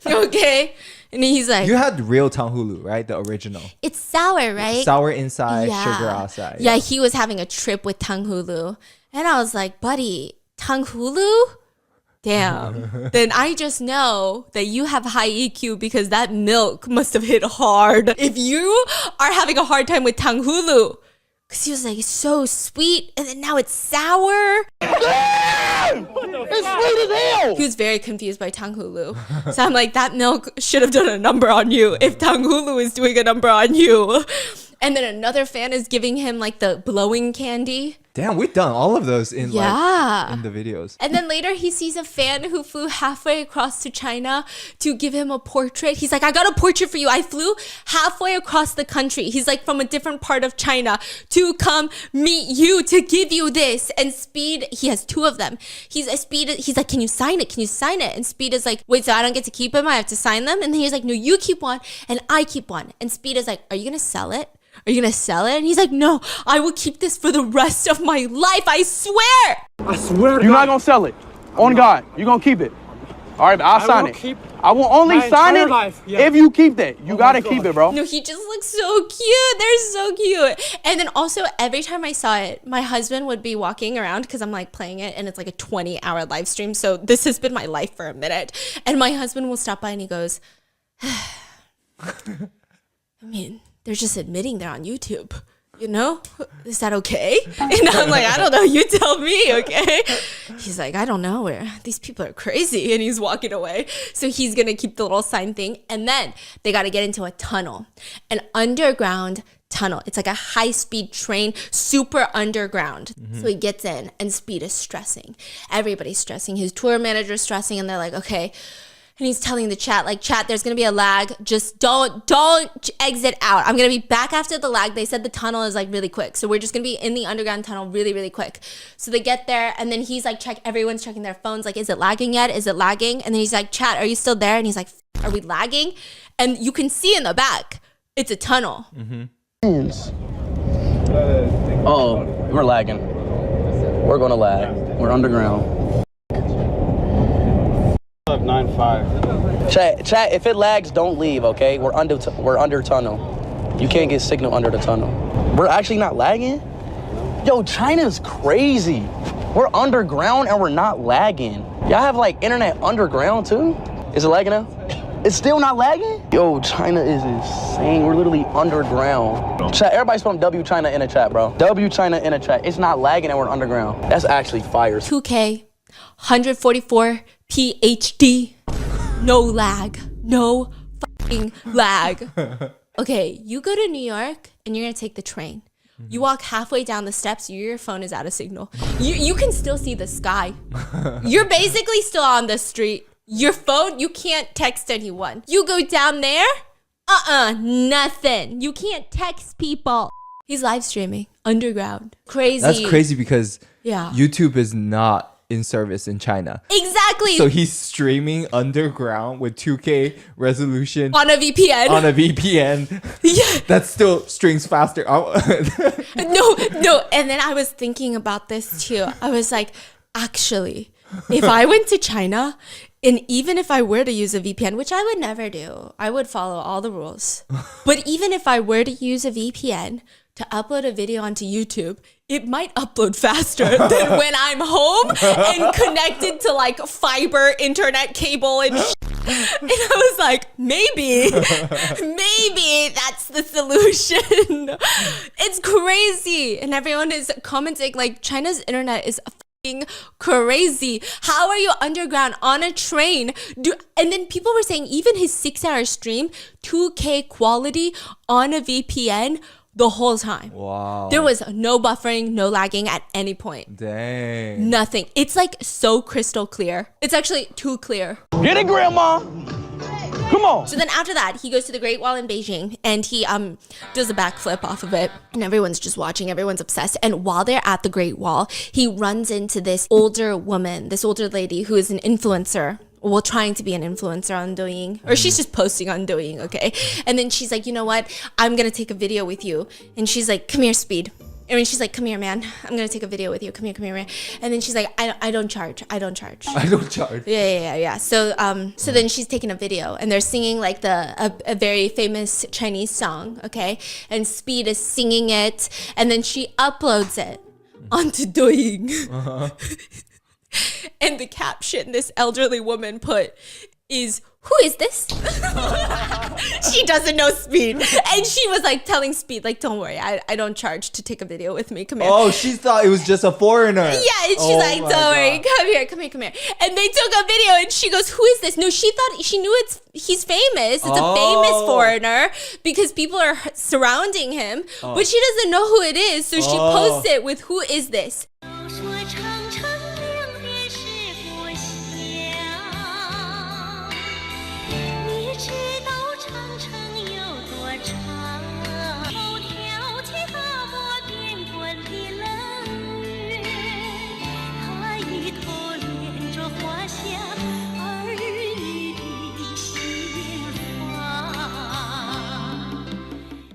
Okay. And he's like, You had real tanghulu, right? The original. it's sour, right? Sour inside, sugar outside. Yeah, he was having a trip with tanghulu. And I was like, buddy, tanghulu? Damn. Then I just know that you have high EQ because that milk must have hit hard. If you are having a hard time with tanghulu, because he was like, it's so sweet, and then now it's sour. It's sweet as hell. He was very confused by tanghulu. So I'm like, that milk should have done a number on you if tanghulu is doing a number on you. And then another fan is giving him like the blowing candy. Damn, we've done all of those in like in the videos. And then later he sees a fan who flew halfway across to China to give him a portrait. He's like, I got a portrait for you. I flew halfway across the country. He's like from a different part of China to come meet you to give you this. And Speed, he has two of them. He's like, can you sign it? Can you sign it? And Speed is like, wait, so I don't get to keep them? I have to sign them? And then he's like, no, you keep one and I keep one. And Speed is like, are you gonna sell it? Are you gonna sell it? And he's like, no, I will keep this for the rest of my life. I swear. I swear to You're God. not gonna sell it. On God, you're gonna keep it. All right, but I'll sign it. I will only my sign entire it life, yeah. if you keep that. You gotta keep it, bro. No, he just looks so cute. They're so cute. And then also every time I saw it, my husband would be walking around because I'm like playing it and it's like a 20-hour live stream. So this has been my life for a minute. And my husband will stop by and he goes, I mean, they're just admitting they're on YouTube. You know, is that okay? And I'm like, I don't know. You tell me, okay? He's like, I don't know. These people are crazy. And he's walking away. So he's going to keep the little sign thing. And then they got to get into a tunnel, an underground tunnel. It's like a high-speed train, super underground. So he gets in and Speed is stressing. Everybody's stressing. His tour manager's stressing. And they're like, okay. And he's telling the chat, like, chat, there's going to be a lag. Just don't exit out. I'm going to be back after the lag. They said the tunnel is, like, really quick. So we're just going to be in the underground tunnel really, really quick. So they get there, and then he's, like, everyone's checking their phones. Like, is it lagging yet? Is it lagging? And then he's like, chat, are you still there? And he's like, are we lagging? And you can see in the back, it's a tunnel. Oh, we're lagging. We're going to lag. We're underground. 9-5. Chat, if it lags, don't leave, okay? We're under tunnel. You can't get signal under the tunnel. We're actually not lagging? Yo, China's crazy. We're underground and we're not lagging. Y'all have like internet underground too? Is it lagging now? It's still not lagging? Yo, China is insane. We're literally underground. Chat, everybody spam W China in a chat, bro. W China in a chat. It's not lagging and we're underground. That's actually fire. 2K, 144 PhD, no lag, no fucking lag. Okay, you go to New York and you're gonna take the train. You walk halfway down the steps, your phone is out of signal. You can still see the sky. You're basically still on the street. Your phone, you can't text anyone. You go down there, nothing. You can't text people. He's live streaming underground. Crazy. That's crazy because yeah. YouTube is not in service in China. Exactly. So he's streaming underground with 2K resolution on a VPN. On a VPN. Yeah. That still strings faster. No. And then I was thinking about this too. I was like, actually, if I went to China and even if I were to use a VPN, which I would never do, I would follow all the rules. But even if I were to use a VPN to upload a video onto YouTube, it might upload faster than when I'm home and connected to like fiber internet cable and shit. And I was like, maybe that's the solution. It's crazy. And everyone is commenting like China's internet is crazy. How are you underground on a train? And then people were saying even his 6-hour stream, 2K quality on a VPN the whole time. Wow. There was no buffering, no lagging at any point. Dang. Nothing. It's like so crystal clear. It's actually too clear. Get it, Grandma. Come on. So then after that, he goes to the Great Wall in Beijing and he does a backflip off of it. And everyone's just watching. Everyone's obsessed. And while they're at the Great Wall, he runs into this older woman, this older lady who is an influencer. Well, trying to be an influencer on Douyin. Or she's just posting on Douyin, okay? And then she's like, you know what? I'm going to take a video with you. And she's like, come here, Speed. I mean, she's like, come here, man. I'm going to take a video with you. Come here, man. And then she's like, I don't charge. I don't charge. I don't charge. Yeah. So then she's taking a video and they're singing like a very famous Chinese song, okay? And Speed is singing it and then she uploads it onto Douyin. Uh-huh. And the caption this elderly woman put is, who is this? She doesn't know Speed. And she was like telling Speed, like, don't worry, I don't charge to take a video with me. Come here. Oh, she thought it was just a foreigner. Yeah, and she's like, don't worry, come here. And they took a video and she goes, who is this? No, she thought, she knew he's famous. It's a famous foreigner because people are surrounding him. But she doesn't know who it is. So she posts it with, who is this?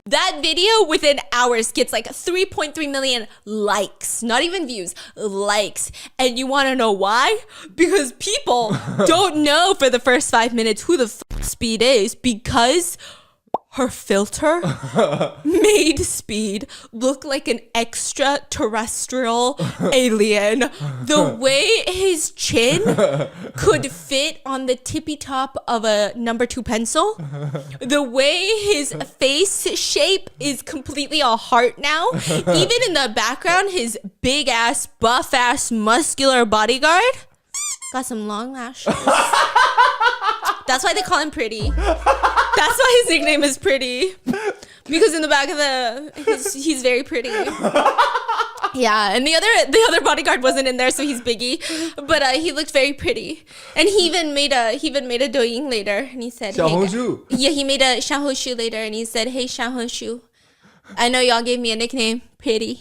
That video within hours gets like 3.3 million likes, not even views, likes. And you want to know why? Because people don't know for the first 5 minutes who the Speed is because her filter made Speed look like an extraterrestrial alien. The way his chin could fit on the tippy top of a number 2 pencil, the way his face shape is completely a heart now. Even in the background, his big ass, buff ass, muscular bodyguard got some long lashes. That's why they call him Pretty. That's why his nickname is Pretty. Because in the back of he's very pretty. Yeah, and the other bodyguard wasn't in there, so he's Biggie. But he looked very pretty. And he even made a Douyin later, and he said, Xiaohongshu. Yeah, he made a Xiaohongshu later, and he said, hey, Xiaohongshu, I know y'all gave me a nickname, Pretty.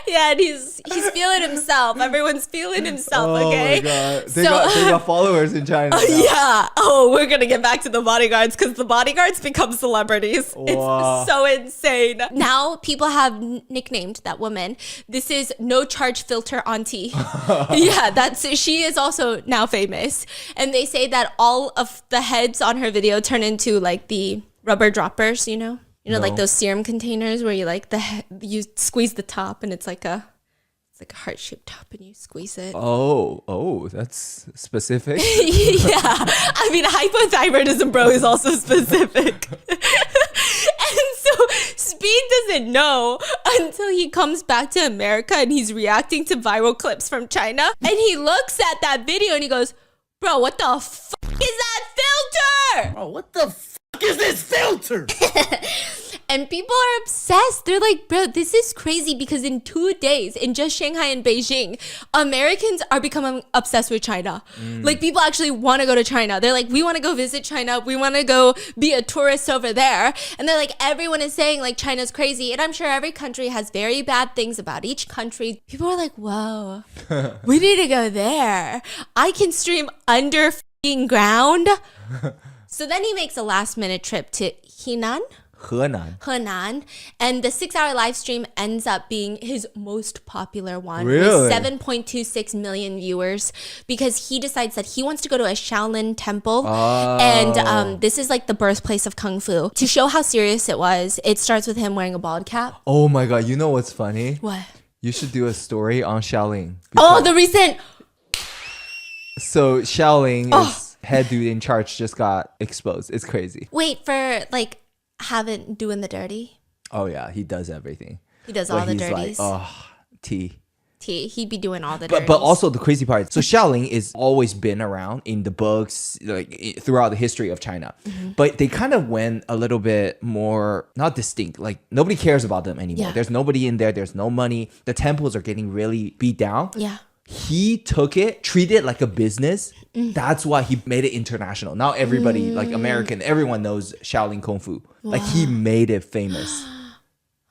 Yeah, and he's feeling himself. Everyone's feeling himself, okay? Oh my God. They got followers in China. Yeah. Oh, we're going to get back to the bodyguards because the bodyguards become celebrities. Wow. It's so insane. Now people have nicknamed that woman. This is No Charge Filter Auntie. Yeah, she is also now famous. And they say that all of the heads on her video turn into like the rubber droppers, you know? Like those serum containers where you squeeze the top and it's like a heart-shaped top and you squeeze it. Oh, that's specific. Yeah. I mean, hypothyroidism, bro, is also specific. And so Speed doesn't know until he comes back to America and he's reacting to viral clips from China. And he looks at that video and he goes, bro, what the fuck is that filter? Bro, what the fuck is this filter? And people are obsessed. They're like, bro, this is crazy because in 2 days, in just Shanghai and Beijing, Americans are becoming obsessed with China. Like, people actually want to go to China. They're like, we want to go visit China. We want to go be a tourist over there. And they're like, everyone is saying like China's crazy. And I'm sure every country has very bad things about each country. People are like, whoa, we need to go there. I can stream under f***ing ground. So then he makes a last minute trip to Henan, and the 6-hour live stream ends up being his most popular one, really? With 7.26 million viewers, because he decides that he wants to go to a Shaolin temple, and this is like the birthplace of Kung Fu. To show how serious it was, it starts with him wearing a bald cap. Oh my God, you know what's funny? What? You should do a story on Shaolin. Oh, the recent... So Shaolin is head dude in charge just got exposed. It's crazy. Wait, for like doing the dirty? Oh yeah, he does everything. He does all the dirties. Like, T. He'd be doing all the But also the crazy part, so Shaolin is always been around in the books, like throughout the history of China. But they kind of went a little bit more, not distinct, like nobody cares about them anymore. Yeah. There's nobody in there, there's no money. The temples are getting really beat down. Yeah. He took it, treated it like a business. That's why he made it international. Now everybody, like American, everyone knows Shaolin Kung Fu. Like he made it famous.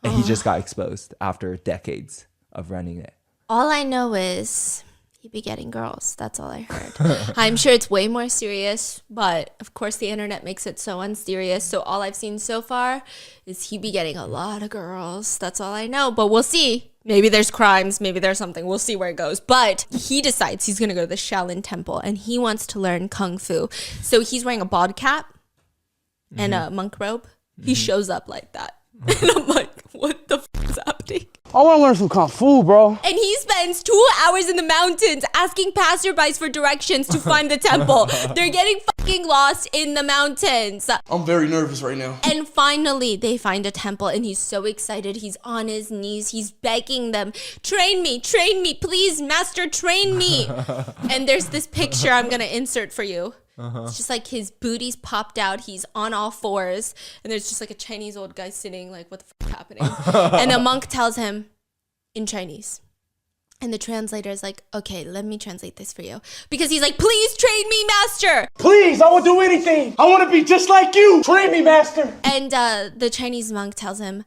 And he just got exposed after decades of running it. All I know is he'd be getting girls. That's all I heard. I'm sure it's way more serious, but of course the internet makes it so unserious. So all I've seen so far is he'd be getting a lot of girls. That's all I know. But we'll see. Maybe there's crimes. Maybe there's something. We'll see where it goes. But he decides he's going to go to the Shaolin Temple and he wants to learn Kung Fu. So he's wearing a bald cap and a monk robe. He shows up like that. And I'm like, what the f is happening? I want to learn some Kung Fu, bro. And he spends 2 hours in the mountains asking passerbys for directions to find the temple. They're getting fucking lost in the mountains. I'm very nervous right now. And finally, they find a temple and he's so excited. He's on his knees. He's begging them, train me, please, master, train me. And there's this picture I'm going to insert for you. It's just like his booty's popped out. He's on all fours. And there's just like a Chinese old guy sitting like, what the f is happening? And the monk tells him in Chinese. And the translator is like, okay, let me translate this for you. Because he's like, please train me, master. Please, I will do anything. I want to be just like you. Train me, master. And the Chinese monk tells him,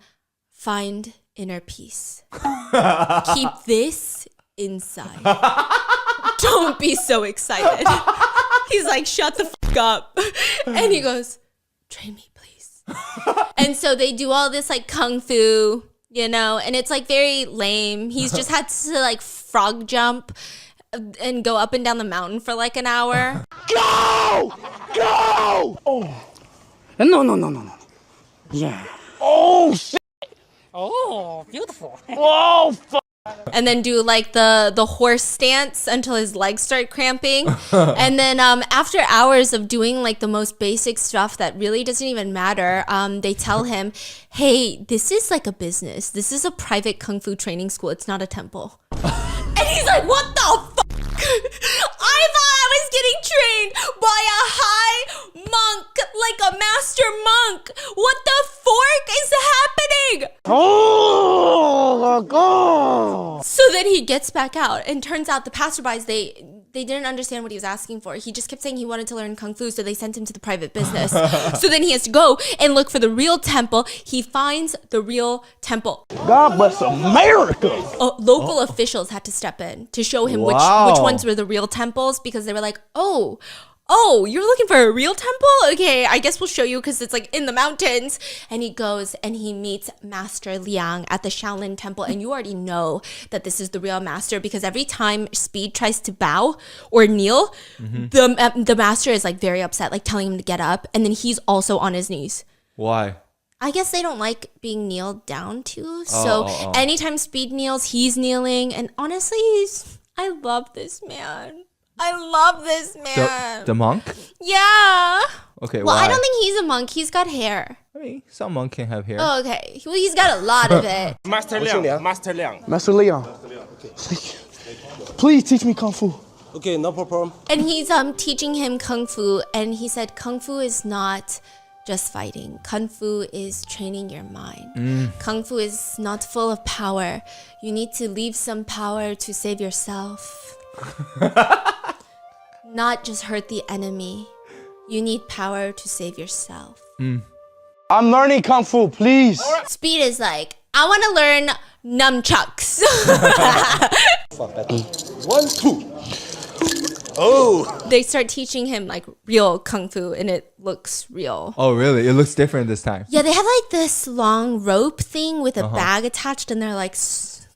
find inner peace. Keep this inside. Don't be so excited. He's like, shut the f up. And he goes, train me, please. And so they do all this like kung fu, you know, and it's like very lame. He's just had to like frog jump and go up and down the mountain for like an hour. Go! Go! Oh. No. Yeah. Oh, shit. Oh, beautiful. Oh, fuck. And then do like the horse stance until his legs start cramping. And then after hours of doing like the most basic stuff that really doesn't even matter, they tell him, hey, this is like a business. This is a private kung fu training school. It's not a temple. And he's like, what the fuck? I thought I was getting trained by a high monk, like a master monk. What the fork is happening? Oh, go! So then he gets back out, and turns out the passerbys, they didn't understand what he was asking for. He just kept saying he wanted to learn Kung Fu, so they sent him to the private business. So then he has to go and look for the real temple. He finds the real temple. God bless America. Local officials had to step in to show him which ones were the real temples, because they were like, oh, you're looking for a real temple? Okay, I guess we'll show you because it's like in the mountains. And he goes and he meets Master Liang at the Shaolin Temple. And you already know that this is the real master, because every time Speed tries to bow or kneel, the master is like very upset, like telling him to get up. And then he's also on his knees. Why? I guess they don't like being kneeled down to. So anytime Speed kneels, he's kneeling. And honestly, I love this man. I love this man. The monk? Yeah. Okay, well, why? I don't think he's a monk. He's got hair. I mean, some monk can have hair. Oh, okay. Well, he's got a lot of it. Master Liang. Please teach me Kung Fu. Okay, no problem. And he's teaching him Kung Fu. And he said Kung Fu is not just fighting. Kung Fu is training your mind. Kung Fu is not full of power. You need to leave some power to save yourself. Not just hurt the enemy. You need power to save yourself. I'm learning Kung Fu, please. Speed is like, I want to learn nunchucks. 1, 2. Oh. They start teaching him like real Kung Fu, and it looks real. Oh, really? It looks different this time. Yeah, they have like this long rope thing with a bag attached, and they're like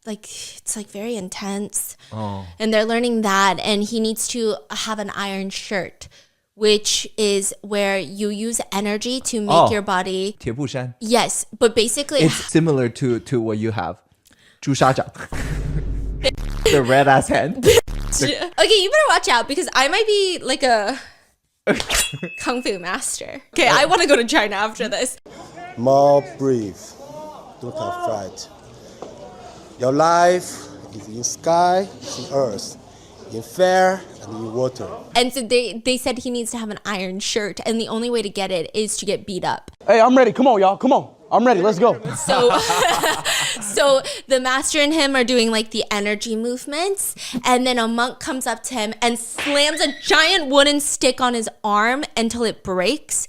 it's like very intense. And they're learning that, and he needs to have an iron shirt, which is where you use energy to make your body. 铁布衫. Yes, but basically It's similar to what you have. 朱砂掌. The red ass hand. Okay, you better watch out, because I might be like a Kung Fu master. Okay, I want to go to China after this. More brief. Don't have fight. Your life is in sky, in earth, in fire, and in water. And so they said he needs to have an iron shirt, and the only way to get it is to get beat up. Hey, I'm ready. Come on, y'all. Come on. I'm ready. Let's go. So, so the master and him are doing like the energy movements, and then a monk comes up to him and slams a giant wooden stick on his arm until it breaks.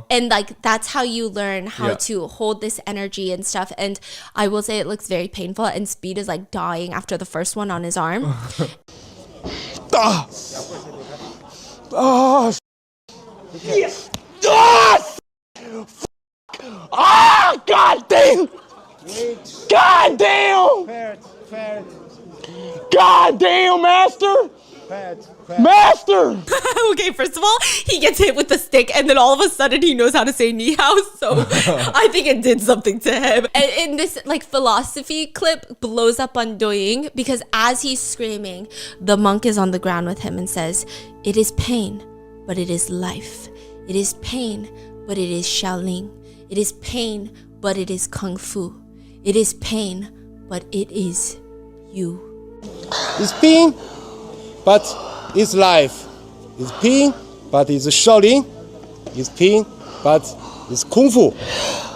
And like that's how you learn how to hold this energy and stuff. And I will say it looks very painful, and Speed is like dying after the first one on his arm. Yes. Ah, God damn! God damn! God damn, Master! Master! Okay, first of all, he gets hit with the stick, and then all of a sudden he knows how to say ni hao, so I think it did something to him. And in this like philosophy clip blows up on Douyin because as he's screaming, the monk is on the ground with him and says, "It is pain, but it is life. It is pain, but it is Shaolin. It is pain, but it is Kung Fu. It is pain, but it is you." It's pain, but it's life. It's pain, but it's Shaolin. It's pain, but it's Kung Fu.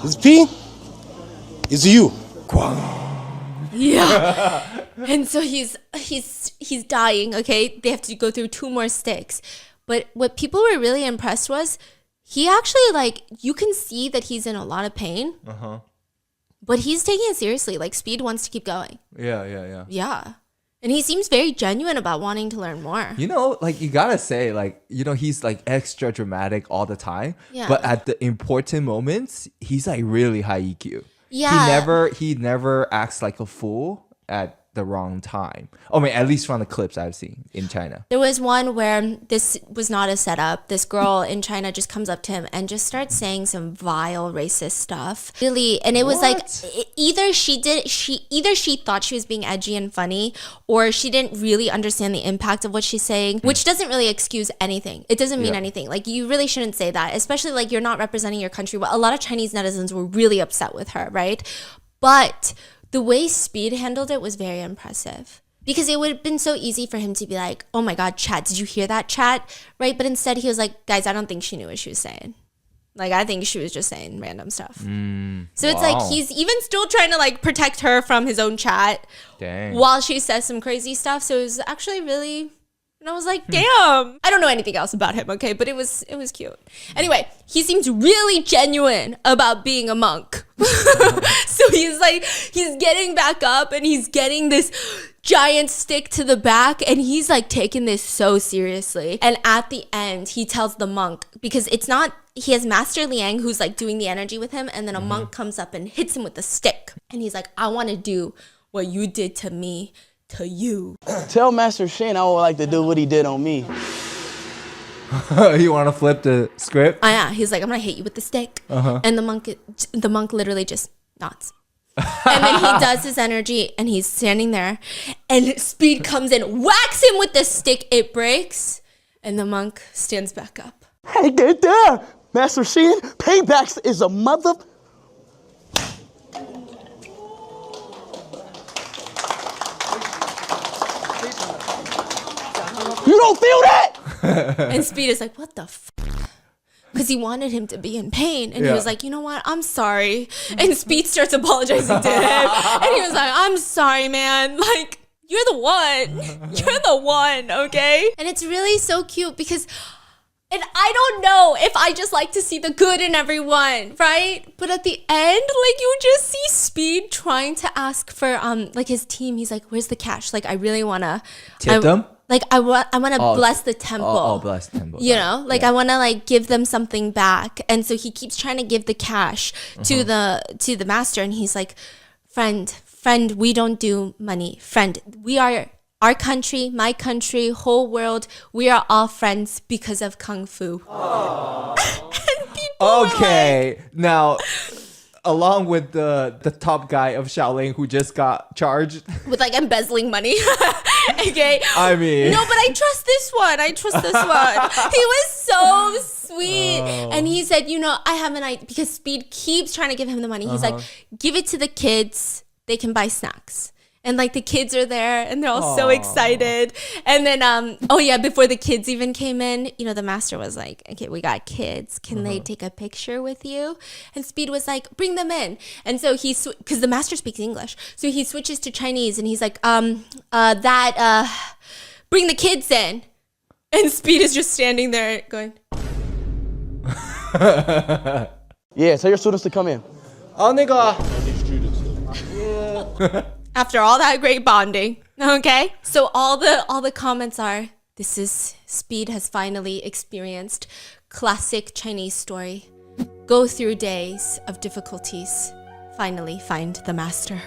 It's pain, it's you. Yeah. And so he's dying, okay? They have to go through 2 more sticks. But what people were really impressed was he actually, like, you can see that he's in a lot of pain. But he's taking it seriously. Like, Speed wants to keep going. Yeah. And he seems very genuine about wanting to learn more. You know, like you gotta say, like, you know, he's like extra dramatic all the time. Yeah. But at the important moments, he's like really high EQ. Yeah. He never acts like a fool at the wrong time. I mean, at least from the clips I've seen in China. There was one where this was not a setup. This girl in China just comes up to him and just starts saying some vile racist stuff. Really, and it was like either she thought she was being edgy and funny, or she didn't really understand the impact of what she's saying, which doesn't really excuse anything. It doesn't mean anything. Like, you really shouldn't say that, especially like you're not representing your country. But a lot of Chinese netizens were really upset with her, right? But the way Speed handled it was very impressive. Because it would have been so easy for him to be like, "Oh my God, chat, did you hear that, chat?" Right? But instead he was like, "Guys, I don't think she knew what she was saying. Like, I think she was just saying random stuff." So it's like he's even still trying to like protect her from his own chat while she says some crazy stuff. So it was actually really... And I was like, damn. I don't know anything else about him, okay? But it was cute. Anyway, he seems really genuine about being a monk. So he's getting back up and he's getting this giant stick to the back and he's like taking this so seriously. And at the end, he tells the monk, because it's not, he has Master Liang who's like doing the energy with him, and then a monk comes up and hits him with the stick. And he's like, "I want to do what you did to me to you." Tell Master Shane I would like to do what he did on me. You want to flip the script? Oh yeah, he's like, "I'm gonna hit you with the stick," and the monk literally just nods. And then he does his energy, and he's standing there, and Speed comes in, whacks him with the stick. It breaks, and the monk stands back up. Hey, get there, Master Shane. Payback is a mother. You don't feel that? And Speed is like, "What the f?" Because he wanted him to be in pain. And he was like, "You know what? I'm sorry." And Speed starts apologizing to him. And he was like, "I'm sorry, man. Like, you're the one. You're the one, okay?" And it's really so cute because... And I don't know if I just like to see the good in everyone, right? But at the end, like, you just see Speed trying to ask for like his team. He's like, "Where's the cash? Like, I really want to tip them? Like, I want to bless the temple." Oh, bless the temple. You know, like, I want to like give them something back. And so he keeps trying to give the cash to the master, and he's like, friend, we don't do money. Friend, we are our country, my country, whole world, we are all friends because of Kung Fu. And people okay, now, along with the top guy of Shaolin who just got charged with like embezzling money. Okay. I mean, no, but I trust this one. He was so sweet. And he said, "You know, I have an idea," because Speed keeps trying to give him the money. He's like, "Give it to the kids. They can buy snacks." And like the kids are there and they're all so excited. And then, oh yeah, before the kids even came in, you know, the master was like, okay, we got kids. Can they take a picture with you? And Speed was like, bring them in. And so because the master speaks English. So he switches to Chinese and he's like, bring the kids in. And Speed is just standing there going. Yeah, tell your students to come in. After all that great bonding, okay? So all the comments are, this is, Speed has finally experienced classic Chinese story. Go through days of difficulties, finally find the master.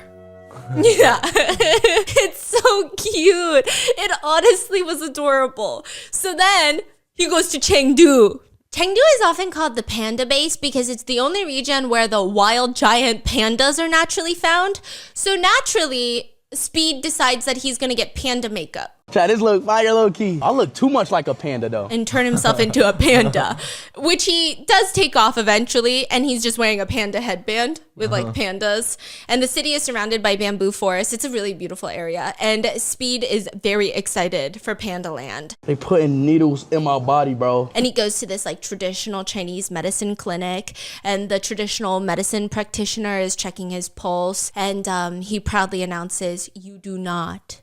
Yeah, it's so cute. It honestly was adorable. So then he goes to Chengdu. Chengdu is often called the panda base because it's the only region where the wild giant pandas are naturally found. So naturally, Speed decides that he's gonna get panda makeup. Chat, this look fire low key. I look too much like a panda though. And turn himself into a panda, which he does take off eventually. And he's just wearing a panda headband with like pandas. And the city is surrounded by bamboo forests. It's a really beautiful area. And Speed is very excited for Panda Land. They putting needles in my body, bro. And he goes to this like traditional Chinese medicine clinic. And the traditional medicine practitioner is checking his pulse. And he proudly announces, you do not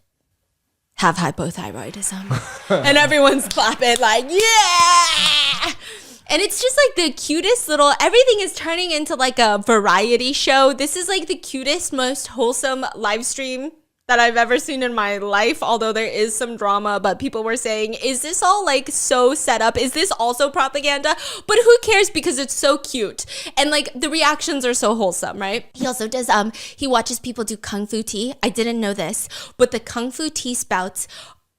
have hypothyroidism. And everyone's clapping like, yeah! And it's just like the cutest little, everything is turning into like a variety show. This is like the cutest, most wholesome live stream that I've ever seen in my life, although there is some drama. But people were saying, is this all like so set up? Is this also propaganda? But who cares, because it's so cute. And like the reactions are so wholesome, right? He also does, he watches people do Kung Fu tea. I didn't know this, but the Kung Fu tea spouts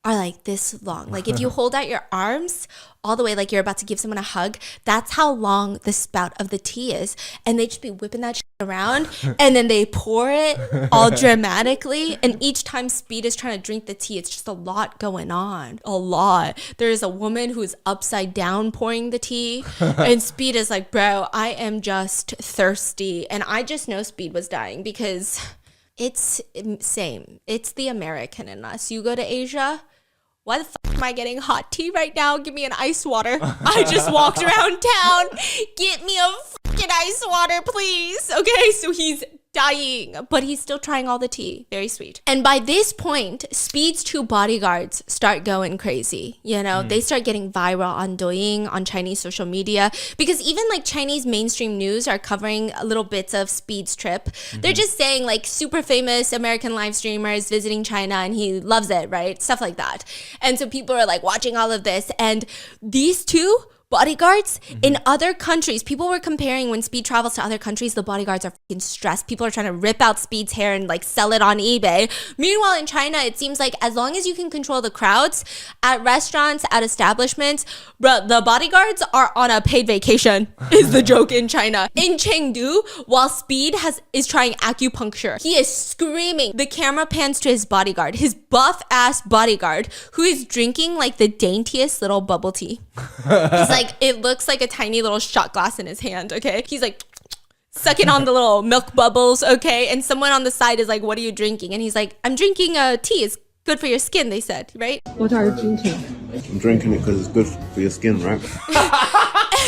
are like this long. Like if you hold out your arms all the way, like you're about to give someone a hug, that's how long the spout of the tea is. And they just be whipping that shit around and then they pour it all dramatically. And each time Speed is trying to drink the tea, it's just a lot going on. A lot. There's a woman who is upside down pouring the tea. And Speed is like, bro, I am just thirsty. And I just know Speed was dying because it's same. It's the American in us. You go to Asia, why the fuck am I getting hot tea right now? Give me an ice water. I just walked around town. Get me a fucking ice water, please. Okay, so he's dying, but he's still trying all the tea. Very sweet. And by this point, Speed's two bodyguards start going crazy. You know, they start getting viral on Douyin, on Chinese social media, because even like Chinese mainstream news are covering little bits of Speed's trip. They're just saying like super famous American live streamers visiting China and he loves it, right? Stuff like that. And so people are like watching all of this, and these two bodyguards in other countries, people were comparing when Speed travels to other countries, the bodyguards are fucking stressed. People are trying to rip out Speed's hair and like sell it on eBay. Meanwhile, in China, it seems like as long as you can control the crowds at restaurants, at establishments, bro, the bodyguards are on a paid vacation, is the joke in China. In Chengdu, while Speed is trying acupuncture, he is screaming. The camera pans to his bodyguard, his buff ass bodyguard, who is drinking like the daintiest little bubble tea. He's like, it looks like a tiny little shot glass in his hand, okay? He's like sucking on the little milk bubbles, okay? And someone on the side is like, what are you drinking? And he's like, I'm drinking tea. It's good for your skin, they said, right? What are you drinking? I'm drinking it because it's good for your skin, right?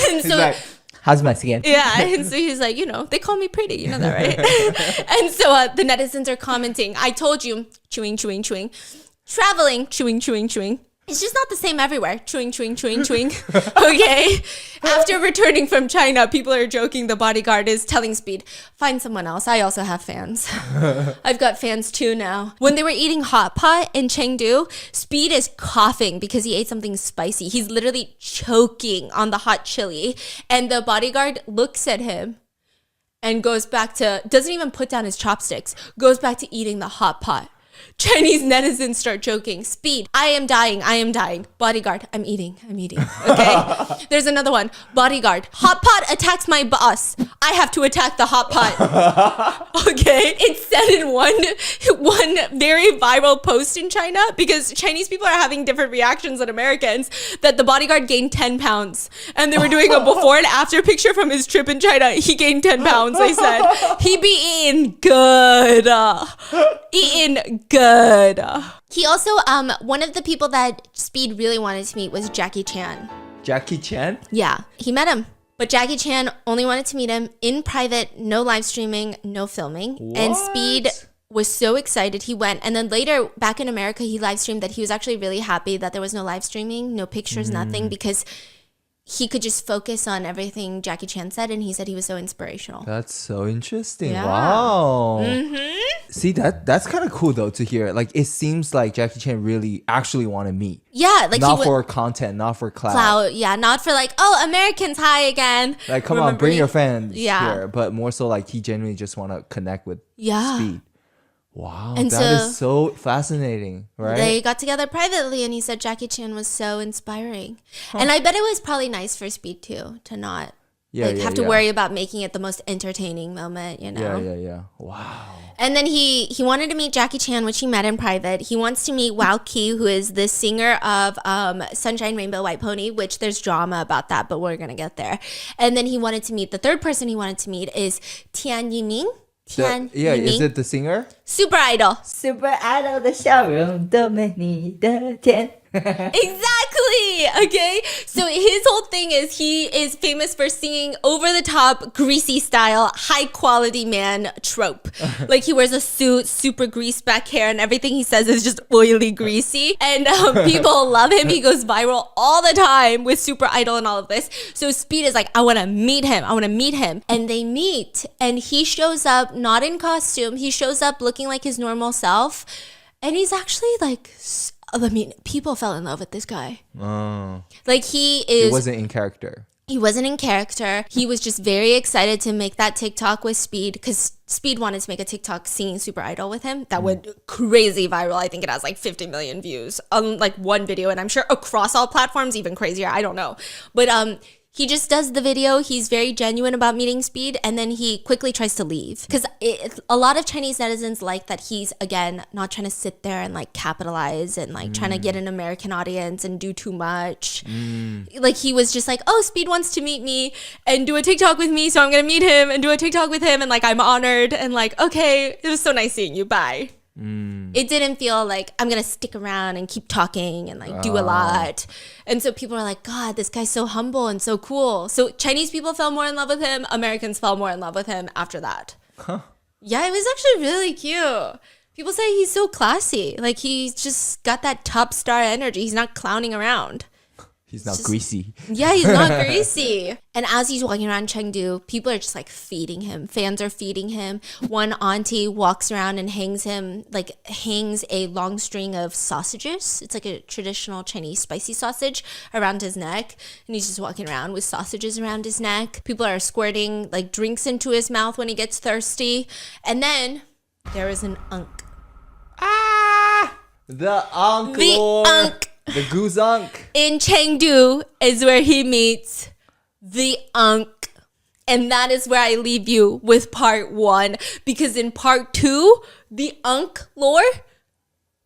And so, like, how's my skin? yeah, and so he's like, you know, they call me pretty, you know that, right? And so the netizens are commenting, I told you, chewing, chewing, chewing. Traveling, chewing, chewing, chewing. It's just not the same everywhere. Chewing, chewing, chewing, chewing. Okay. After returning from China, people are joking. The bodyguard is telling Speed, find someone else. I also have fans. I've got fans too now. When they were eating hot pot in Chengdu, Speed is coughing because he ate something spicy. He's literally choking on the hot chili. And the bodyguard looks at him and goes back to, doesn't even put down his chopsticks, goes back to eating the hot pot. Chinese netizens start joking. Speed, I am dying. Bodyguard, I'm eating. Okay? There's another one. Bodyguard, hot pot attacks my boss. I have to attack the hot pot. Okay? It's said in one very viral post in China, because Chinese people are having different reactions than Americans, that the bodyguard gained 10 pounds. And they were doing a before and after picture from his trip in China. He gained 10 pounds, they said. He be eating good. Eating good. He also, one of the people that Speed really wanted to meet was Jackie Chan. Jackie Chan? Yeah, he met him. But Jackie Chan only wanted to meet him in private, no live streaming, no filming. What? And Speed was so excited, he went. And then later, back in America, he live streamed that he was actually really happy that there was no live streaming, no pictures, nothing, because he could just focus on everything Jackie Chan said, and he said he was so inspirational. That's so interesting. Yeah. Wow. Mm-hmm. See, that's kind of cool though to hear. Like, it seems like Jackie Chan really actually want to meet. Yeah, like not for content, not for clout. Yeah, not for like, oh, Americans, hi again. Like, come on, bring your fans Yeah. here. But more so like he genuinely just want to connect with Speed. Wow, and that is so fascinating, right? They got together privately, and he said Jackie Chan was so inspiring. And I bet it was probably nice for Speed too, to not have to worry about making it the most entertaining moment, you know? Yeah. Wow. And then he wanted to meet Jackie Chan, which he met in private. He wants to meet Wao Qi, who is the singer of Sunshine Rainbow White Pony, which there's drama about that, but we're going to get there. And then he wanted to meet, the third person he wanted to meet is Tian Yiming. Is it the singer? Super Idol. Super Idol 的笑容多美你的甜 Exactly. Okay. So his whole thing is he is famous for singing over the top, greasy style, high quality man trope. Like he wears a suit, super greased back hair, and everything he says is just oily, greasy. And people love him. He goes viral all the time with Super Idol and all of this. So Speed is like, I want to meet him. And they meet, and he shows up not in costume. He shows up looking like his normal self. And he's actually like, I mean, people fell in love with this guy. Oh. Like he wasn't in character. He wasn't in character. He was just very excited to make that TikTok with Speed, because Speed wanted to make a TikTok singing Super Idol with him. That went crazy viral. I think it has like 50 million views on like one video, and I'm sure across all platforms, even crazier. I don't know. But he just does the video. He's very genuine about meeting Speed, and then he quickly tries to leave. Because a lot of Chinese netizens like that he's, again, not trying to sit there and like capitalize and like trying to get an American audience and do too much. Like he was just like, oh, Speed wants to meet me and do a TikTok with me, so I'm going to meet him and do a TikTok with him. And like, I'm honored. And like, okay, it was so nice seeing you. Bye. It didn't feel like I'm gonna stick around and keep talking and like do a lot. And so people are like, God, this guy's so humble and so cool. So Chinese people fell more in love with him. Americans fell more in love with him after that. Yeah, it was actually really cute. People say he's so classy. Like he's just got that top star energy. He's not clowning around. He's not greasy. Yeah, he's not greasy. And as he's walking around Chengdu, people are just like feeding him. Fans are feeding him. One auntie walks around and hangs a long string of sausages. It's like a traditional Chinese spicy sausage around his neck. And he's just walking around with sausages around his neck. People are squirting like drinks into his mouth when he gets thirsty. And then there is an unk. The unk. The unk. The goose unk. In Chengdu is where he meets the unk. And that is where I leave you with part 1. Because in part 2, the unk lore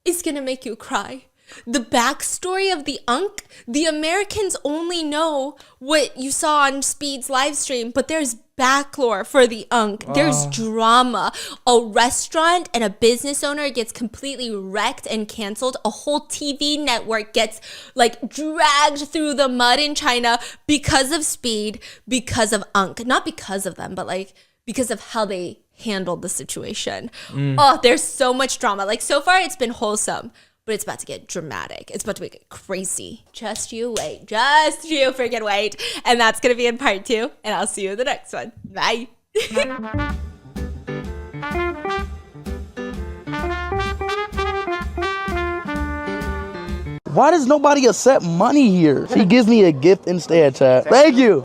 is going to make you cry. The backstory of the unk, the Americans only know what you saw on Speed's live stream, but there's back lore for the unk. There's drama. A restaurant and a business owner gets completely wrecked and canceled. A whole TV network gets like dragged through the mud in China because of Speed, because of unk. Not because of them, but like because of how they handled the situation. Oh, there's so much drama. Like so far it's been wholesome, but it's about to get dramatic. It's about to get crazy. Just you wait. Just you freaking wait. And that's going to be in part 2. And I'll see you in the next one. Bye. Why does nobody accept money here? She gives me a gift instead, chat. Thank you.